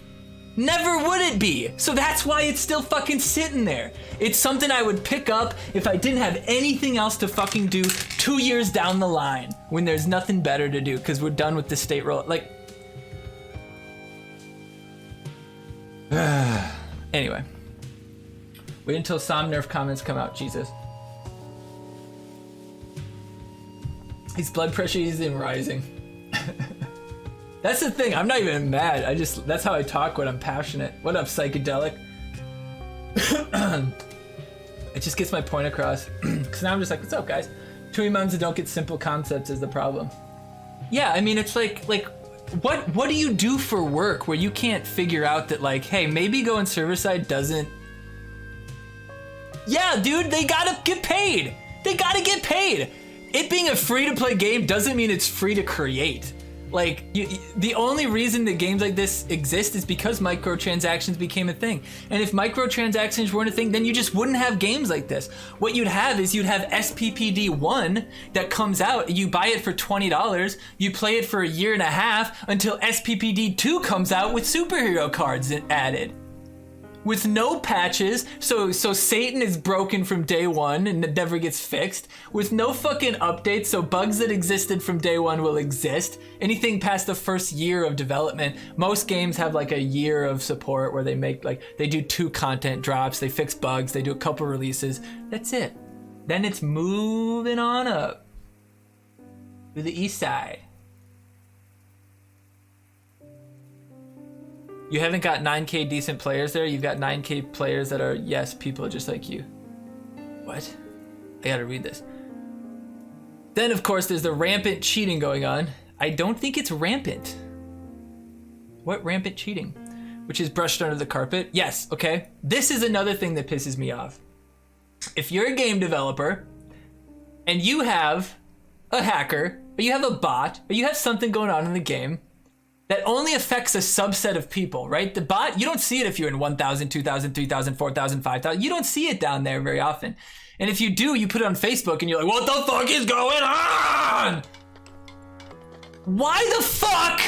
Never would it be. So that's why it's still fucking sitting there. It's something I would pick up if I didn't have anything else to fucking do 2 years down the line when there's nothing better to do because we're done with the state roll. Like, anyway. Wait until some nerf comments come out, Jesus. His blood pressure isn't rising. That's the thing, I'm not even mad. That's how I talk when I'm passionate. What up, psychedelic? It just gets my point across. Cause now I'm just like, what's up, guys? Too many mountains that don't get simple concepts is the problem. Yeah, I mean, it's like, what do you do for work where you can't figure out that like, hey, maybe going server side doesn't. Yeah, dude, they gotta get paid. They gotta get paid. It being a free-to-play game doesn't mean it's free to create. Like, the only reason that games like this exist is because microtransactions became a thing. And if microtransactions weren't a thing, then you just wouldn't have games like this. What you'd have is you'd have SPPD 1 that comes out, you buy it for $20, you play it for a year and a half until SPPD 2 comes out with superhero cards added. With no patches, so Satan is broken from day 1 and it never gets fixed. With no fucking updates, so bugs that existed from day 1 will exist. Anything past the first year of development, most games have like a year of support where they make they do 2 content drops, they fix bugs, they do a couple releases. That's it. Then it's moving on up to the east side. You haven't got 9K decent players there. You've got 9K players that are, yes, people just like you. What? I gotta read this. Then, of course, there's the rampant cheating going on. I don't think it's rampant. What rampant cheating? Which is brushed under the carpet. Yes, okay. This is another thing that pisses me off. If you're a game developer and you have a hacker, or you have a bot, or you have something going on in the game, that only affects a subset of people, right? The bot, you don't see it if you're in 1,000, 2,000, 3,000, 4,000, 5,000. You don't see it down there very often. And if you do, you put it on Facebook and you're like, what the fuck is going on? Why the fuck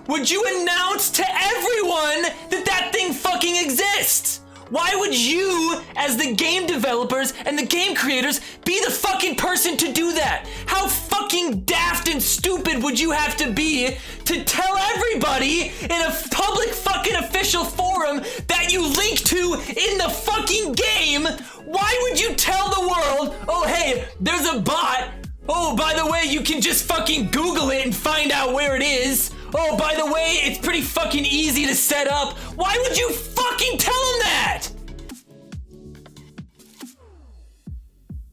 would you announce to everyone that that thing fucking exists? Why would you, as the game developers and the game creators, be the fucking person to do that? How fucking daft and stupid would you have to be to tell everybody in a public fucking official forum that you link to in the fucking game? Why would you tell the world, oh hey, there's a bot. Oh, by the way, you can just fucking Google it and find out where it is. Oh, by the way, it's pretty fucking easy to set up. Why would you fucking tell them that?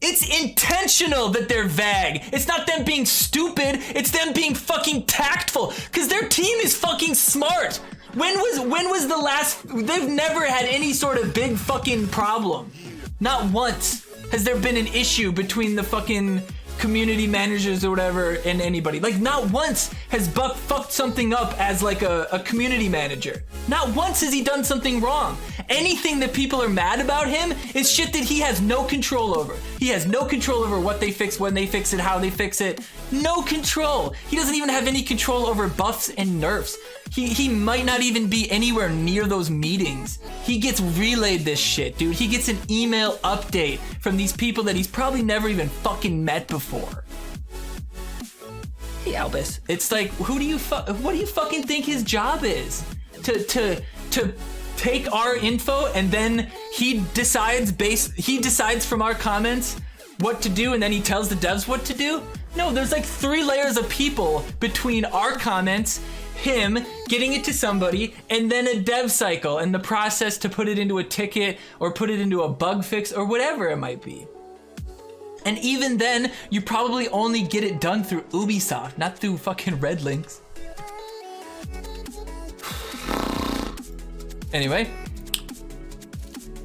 It's intentional that they're vague. It's not them being stupid. It's them being fucking tactful. Because their team is fucking smart. When was the last... They've never had any sort of big fucking problem. Not once has there been an issue between the fucking community managers or whatever and anybody. Like, not once has Buck fucked something up as like a community manager. Not once has he done something wrong. Anything that people are mad about him is shit that he has no control over. He has no control over what they fix, when they fix it, how they fix it. No control. He doesn't even have any control over buffs and nerfs. He might not even be anywhere near those meetings. He gets relayed this shit, dude. He gets an email update from these people that he's probably never even fucking met before. Hey, Albus. It's like, what do you fucking think his job is? To take our info and then he decides from our comments what to do, and then he tells the devs what to do? No, there's like 3 layers of people between our comments, him getting it to somebody, and then a dev cycle and the process to put it into a ticket or put it into a bug fix or whatever it might be. And even then, you probably only get it done through Ubisoft, not through fucking Red Links. Anyway,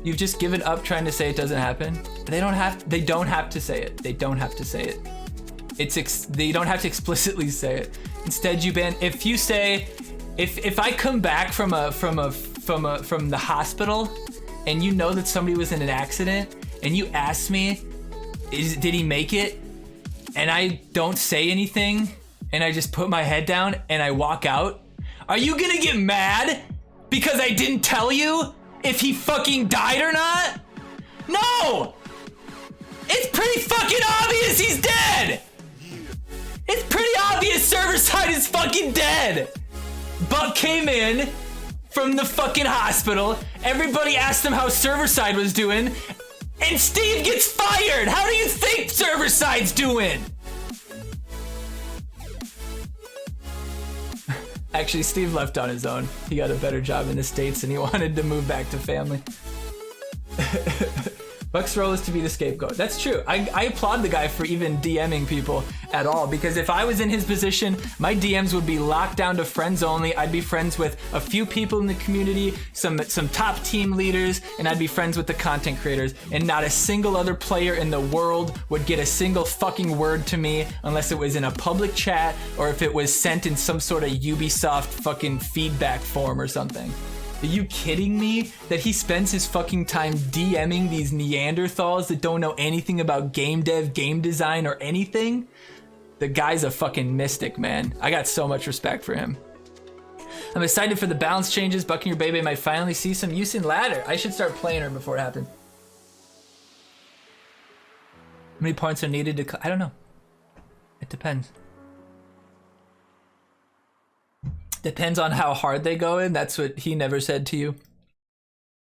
you've just given up trying to say it doesn't happen. They don't have to say it. They don't have to say it. They don't have to explicitly say it. Instead, you ban. If you say, if I come back from the hospital, and you know that somebody was in an accident, and you ask me, did he make it? And I don't say anything, and I just put my head down and I walk out. Are you gonna get mad because I didn't tell you if he fucking died or not? No! It's pretty fucking obvious he's dead! It's pretty obvious server side is fucking dead! Buck came in from the fucking hospital, everybody asked him how server side was doing, and Steve gets fired! How do you think server side's doing? Actually, Steve left on his own. He got a better job in the States and he wanted to move back to family. Buck's role is to be the scapegoat. That's true. I applaud the guy for even DMing people at all, because if I was in his position, my DMs would be locked down to friends only. I'd be friends with a few people in the community, some top team leaders, and I'd be friends with the content creators, and not a single other player in the world would get a single fucking word to me unless it was in a public chat or if it was sent in some sort of Ubisoft fucking feedback form or something. Are you kidding me that he spends his fucking time DMing these Neanderthals that don't know anything about game dev, game design, or anything? The guy's a fucking mystic, man. I got so much respect for him. I'm excited for the balance changes. Buck and your baby might finally see some use in ladder. I should start playing her before it happens. How many points are needed to... I don't know. It depends. Depends on how hard they go in. That's what he never said to you.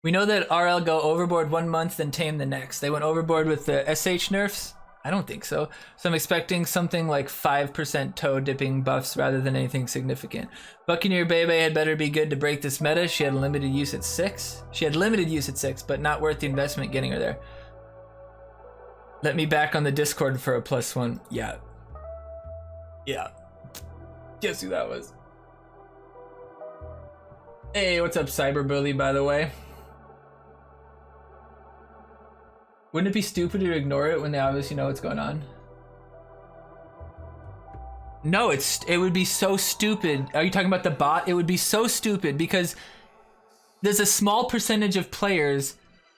We know that RL go overboard 1 month, then tame the next. They went overboard with the SH nerfs? I don't think so. So I'm expecting something like 5% toe dipping buffs rather than anything significant. Buccaneer Bebe had better be good to break this meta. She had limited use at 6. She had limited use at 6, but not worth the investment getting her there. Let me back on the Discord for a +1. Yeah. Yeah. Guess who that was? Hey, what's up, Cyberbully, by the way? Wouldn't it be stupid to ignore it when they obviously know what's going on? No, it would be so stupid. Are you talking about the bot? It would be so stupid because there's a small percentage of players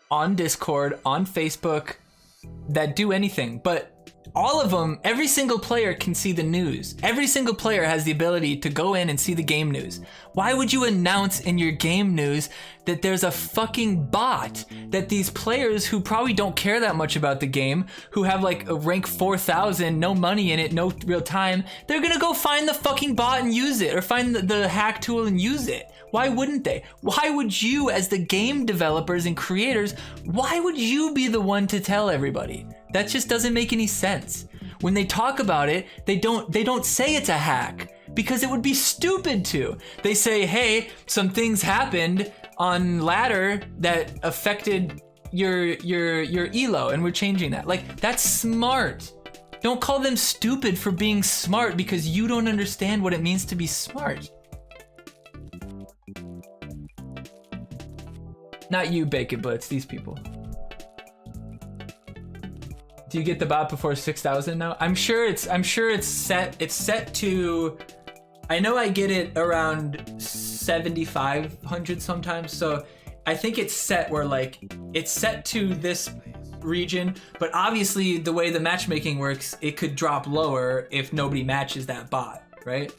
on Discord, on Facebook, that do anything, but all of them, every single player can see the news. Every single player has the ability to go in and see the game news. Why would you announce in your game news that there's a fucking bot that these players who probably don't care that much about the game, who have like a rank 4,000, no money in it, no real time, they're gonna go find the fucking bot and use it, or find the hack tool and use it? Why wouldn't they? Why would you, as the game developers and creators, why would you be the one to tell everybody? That just doesn't make any sense. When they talk about it, they don't say it's a hack because it would be stupid to. They say, hey, some things happened on ladder that affected your elo and we're changing that. Like, that's smart. Don't call them stupid for being smart because you don't understand what it means to be smart. Not you, Bacon Blitz, these people. Do you get the bot before 6,000 now? I'm sure it's set. It's set to. I know I get it around 7,500 sometimes. So I think it's set where like it's set to this region. But obviously, the way the matchmaking works, it could drop lower if nobody matches that bot, right?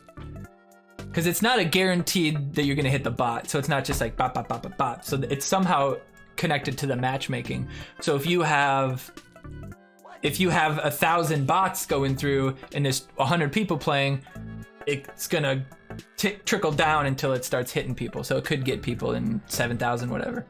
because it's not a guaranteed that you're gonna hit the bot. So it's not just like bot, bot, bot, bot, bot. So it's somehow connected to the matchmaking. So if you have 1,000 bots going through and there's 100 people playing, it's gonna trickle down until it starts hitting people. So it could get people in 7,000, whatever.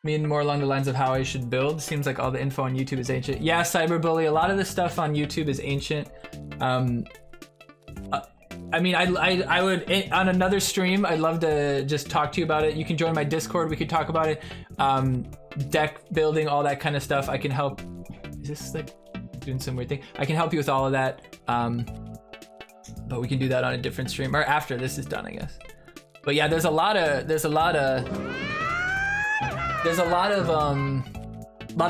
Mean more along the lines of how I should build. Seems like all the info on YouTube is ancient. Yeah, Cyberbully, a lot of the stuff on YouTube is ancient. I mean, I would, on another stream, I'd love to just talk to you about it. You can join my Discord, we could talk about it. Deck building, all that kind of stuff. I can help. Is this like doing some weird thing? I can help you with all of that. But we can do that on a different stream, or after this is done, I guess. But yeah, there's a lot of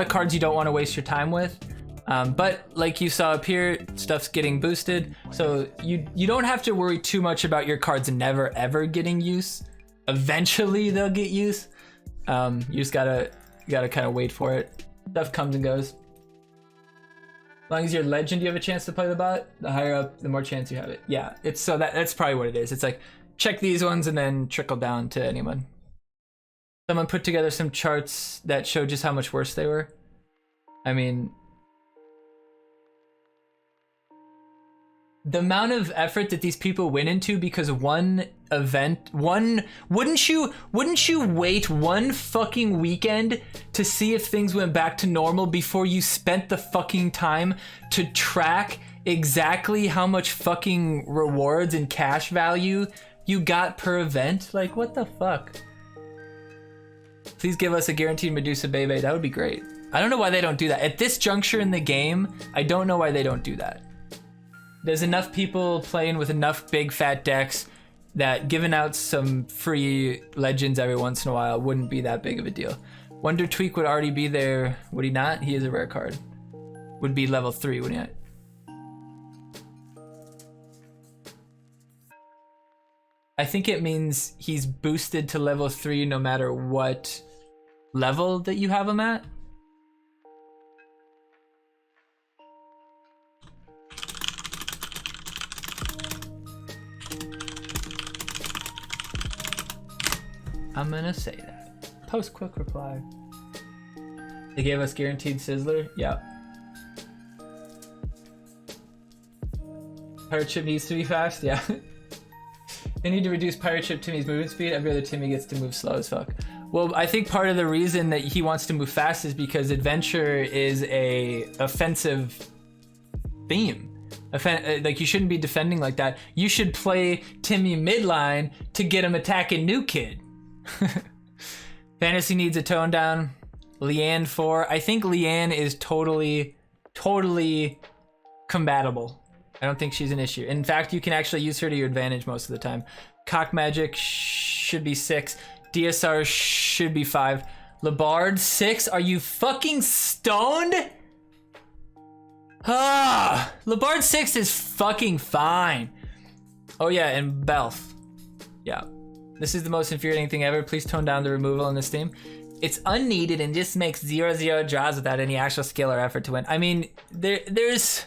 cards you don't want to waste your time with. But like you saw up here, stuff's getting boosted, so you don't have to worry too much about your cards never ever getting use. Eventually they'll get use. You just gotta kind of wait for it. Stuff comes and goes. As long as you're legend, you have a chance to play the bot. The higher up, the more chance you have it. Yeah, it's so that's probably what it is. It's like check these ones and then trickle down to anyone. Someone put together some charts that showed just how much worse they were. I mean, the amount of effort that these people went into because of one event, wouldn't you wait one fucking weekend to see if things went back to normal before you spent the fucking time to track exactly how much fucking rewards and cash value you got per event? Like, what the fuck? Please give us a guaranteed Medusa Bebe. That would be great. I don't know why they don't do that. At this juncture in the game, I don't know why they don't do that. There's enough people playing with enough big fat decks that giving out some free legends every once in a while wouldn't be that big of a deal. Wonder Tweak would already be there, would he not? He is a rare card. Would be level 3, wouldn't he not? I think it means he's boosted to level 3 no matter what level that you have him at. I'm gonna say that. Post quick reply. They gave us guaranteed Sizzler? Yeah. Pirate Ship needs to be fast? Yeah. They need to reduce Pirate Ship Timmy's movement speed. Every other Timmy gets to move slow as fuck. Well, I think part of the reason that he wants to move fast is because Adventure is a offensive theme. Like, you shouldn't be defending like that. You should play Timmy midline to get him attacking New Kid. Fantasy needs a tone down. Leanne 4. I think Leanne is totally combatable. I don't think she's an issue. In fact, you can actually use her to your advantage most of the time. Cock Magic should be 6. DSR should be 5. Labard 6. Are you fucking stoned? Ah, Labard 6 is fucking fine. Oh yeah, and Belf. Yeah. This is the most infuriating thing ever. Please tone down the removal in this team. It's unneeded and just makes 0-0 draws without any actual skill or effort to win. I mean, there's...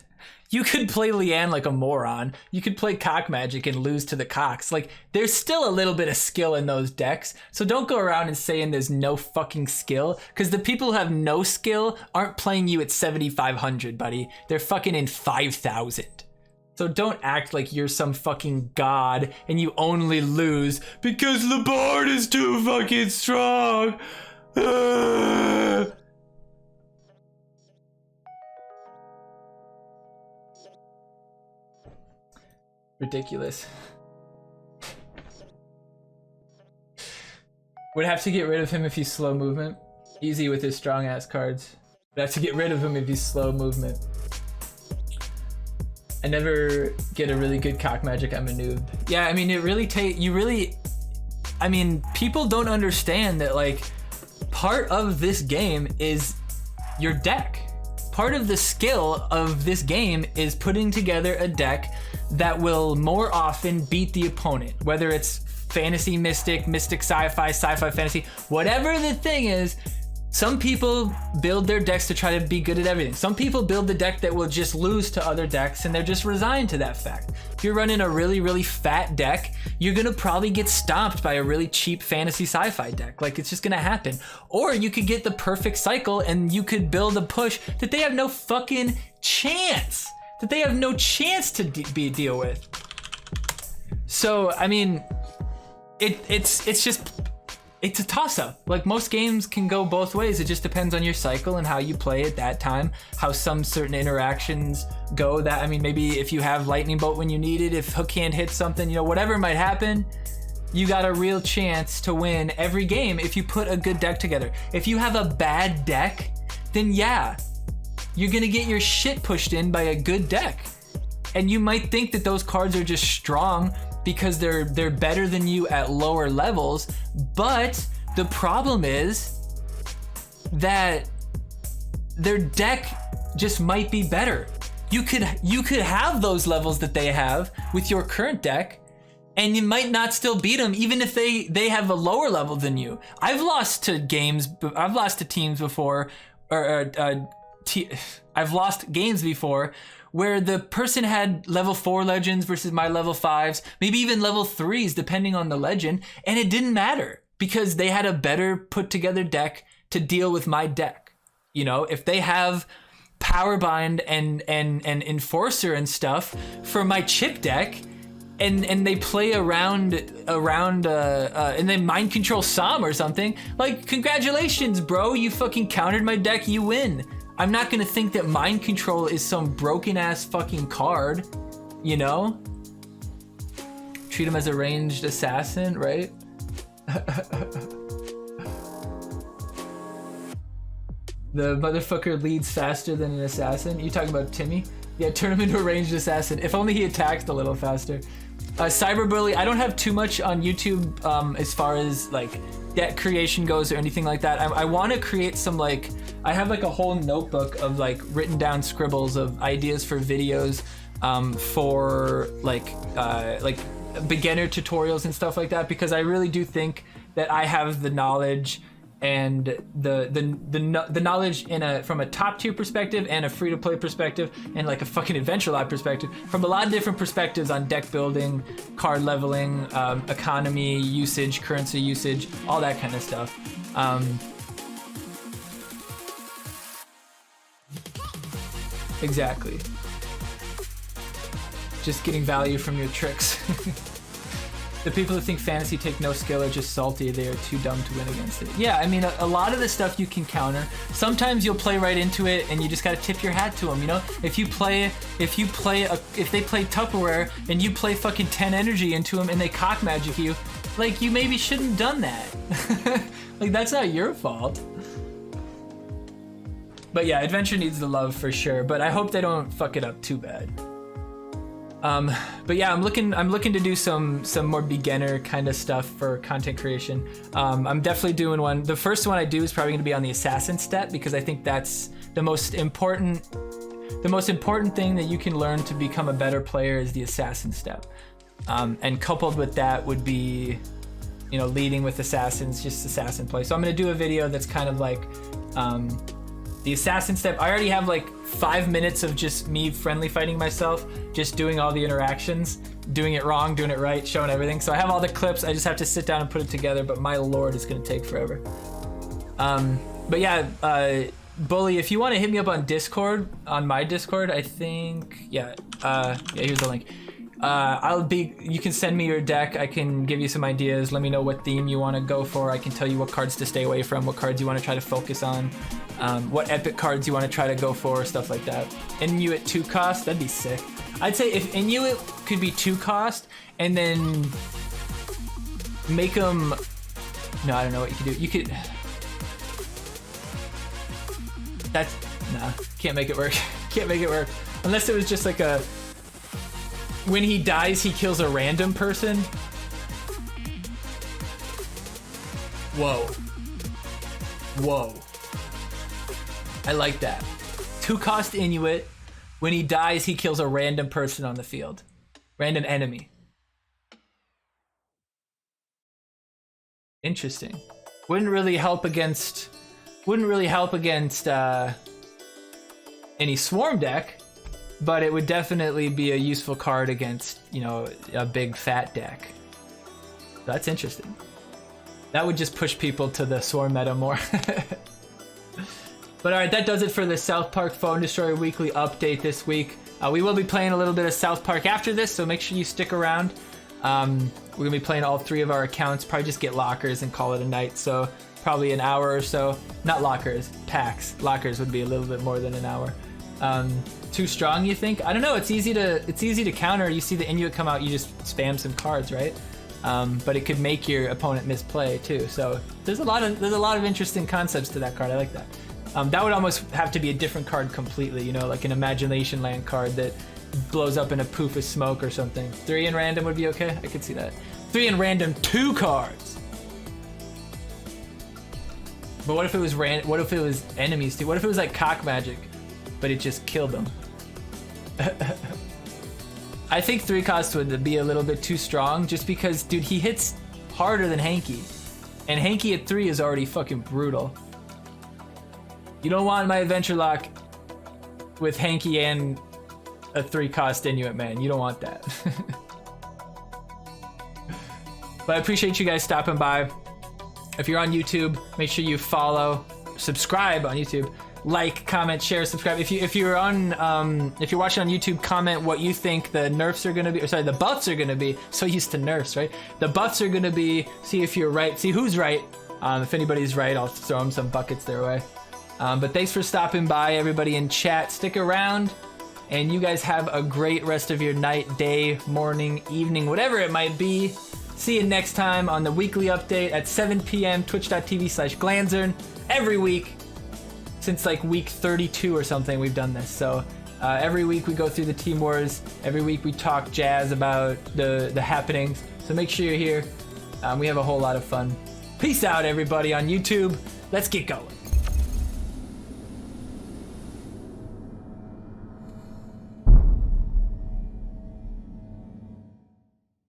You could play Leanne like a moron. You could play Cock Magic and lose to the Cocks. Like, there's still a little bit of skill in those decks. So don't go around and saying there's no fucking skill, because the people who have no skill aren't playing you at 7,500, buddy. They're fucking in 5,000. So don't act like you're some fucking god and you only lose because Labard is too fucking strong. Ridiculous. Would have to get rid of him if he's slow movement. Easy with his strong ass cards. Would have to get rid of him if he's slow movement. I never get a really good Cock Magic, I'm a noob. Yeah, I mean, it really I mean, people don't understand that, like, part of this game is your deck. Part of the skill of this game is putting together a deck that will more often beat the opponent, whether it's fantasy mystic, mystic sci-fi, sci-fi fantasy, whatever the thing is, Some people build their decks to try to be good at everything. Some people build the deck that will just lose to other decks, and they're just resigned to that fact. If you're running a really, really fat deck, you're gonna probably get stomped by a really cheap fantasy sci-fi deck. Like, it's just gonna happen. Or you could get the perfect cycle and you could build a push that they have no fucking chance. That they have no chance to deal with. So, I mean, it's a toss-up. Like, most games can go both ways. It just depends on your cycle and how you play at that time, how some certain interactions go. That, I mean, maybe if you have lightning bolt when you need it, if hook hand hits something, you know, whatever might happen, you got a real chance to win every game if you put a good deck together. If you have a bad deck, then yeah, you're gonna get your shit pushed in by a good deck. And you might think that those cards are just strong because they're better than you at lower levels, but the problem is that their deck just might be better. You could have those levels that they have with your current deck, and you might not still beat them even if they have a lower level than you. I've lost to teams before, I've lost games before where the person had level 4 legends versus my level 5s, maybe even level 3s depending on the legend, and it didn't matter because they had a better put together deck to deal with my deck. You know, if they have Powerbind and Enforcer and stuff for my chip deck, and they play around and they mind control Som or something, like, congratulations, bro, you fucking countered my deck, you win. I'm not gonna think that mind control is some broken ass fucking card, you know? Treat him as a ranged assassin, right? The motherfucker leads faster than an assassin. You talking about Timmy? Yeah, turn him into a ranged assassin. If only he attacked a little faster. Cyberbully, I don't have too much on YouTube as far as like deck creation goes or anything like that. I want to create some, like, I have like a whole notebook of like written down scribbles of ideas for videos for like beginner tutorials and stuff like that, because I really do think that I have the knowledge and the knowledge from a top tier perspective and a free to play perspective and like a fucking Adventure Lab perspective, from a lot of different perspectives on deck building, card leveling, economy usage, currency usage, all that kind of stuff. Exactly. Just getting value from your tricks. The people who think fantasy take no skill are just salty. They are too dumb to win against it. Yeah, I mean, a lot of the stuff you can counter. Sometimes you'll play right into it, and you just gotta tip your hat to them. You know, if they play Tupperware and you play fucking 10 energy into them and they cock magic you, like, you maybe shouldn't have done that. Like, that's not your fault. But yeah, Adventure needs the love for sure. But I hope they don't fuck it up too bad. But yeah, I'm looking to do some more beginner kind of stuff for content creation. I'm definitely doing one. The first one I do is probably going to be on the assassin step, because I think that's the most important thing that you can learn to become a better player is the assassin step. And coupled with that would be, you know, leading with assassins, just assassin play. So I'm going to do a video that's kind of like the assassin step. I already have like 5 minutes of just me friendly fighting myself, just doing all the interactions, doing it wrong, doing it right, showing everything. So I have all the clips. I just have to sit down and put it together, but my lord, it's gonna take forever. But yeah, Bully, if you want to hit me up on Discord, on my Discord, I think, yeah, here's the link. You can send me your deck. I can give you some ideas. Let me know what theme you want to go for. I can tell you what cards to stay away from, what cards you want to try to focus on, what epic cards you want to try to go for, stuff like that. Inuit 2 cost, that'd be sick. I'd say if Inuit could be 2 cost and then make them, no, I don't know what you could do. You could, that's, nah, can't make it work. Can't make it work. Unless it was just like a, when he dies, he kills a random person. Whoa. Whoa. I like that. 2 cost Inuit. When he dies, he kills a random person on the field. Random enemy. Interesting. Wouldn't really help against Wouldn't really help against any swarm deck, but it would definitely be a useful card against, you know, a big fat deck. That's interesting. That would just push people to the swarm meta more. But alright, that does it for the South Park Phone Destroyer Weekly update this week. We will be playing a little bit of South Park after this, so make sure you stick around. We're going to be playing all 3 of our accounts, probably just get lockers and call it a night, so probably an hour or so. Not lockers, packs. Lockers would be a little bit more than an hour. Too strong, you think? I don't know, it's easy to counter. You see the Inuit come out, you just spam some cards, right? But it could make your opponent misplay too. So there's a lot of interesting concepts to that card. I like that. That would almost have to be a different card completely, you know, like an Imagination Land card that blows up in a poof of smoke or something. 3 in random would be okay. I could see that. 3 in random, 2 cards. But what if it was what if it was enemies too? What if it was like cock magic, but it just killed them? I think 3 cost would be a little bit too strong, just because, dude, he hits harder than Hanky, and Hanky at 3 is already fucking brutal. You don't want my Adventure Lock with Hanky and a 3 cost Inuit man. You don't want that. But I appreciate you guys stopping by. If you're on YouTube, make sure you follow, subscribe on YouTube, like, comment, share, subscribe. If you're watching on YouTube, comment what you think the nerfs are gonna be, or sorry, the buffs are gonna be. So used to nerfs, right? The buffs are gonna be. See if you're right. See who's right. If anybody's right, I'll throw them some buckets their way. But thanks for stopping by, everybody in chat. Stick around, and you guys have a great rest of your night, day, morning, evening, whatever it might be. See you next time on the weekly update at 7 p.m. twitch.tv/Glanzer. Every week, since like week 32 or something, we've done this. So every week we go through the Team Wars. Every week we talk jazz about the happenings. So make sure you're here. We have a whole lot of fun. Peace out, everybody on YouTube. Let's get going.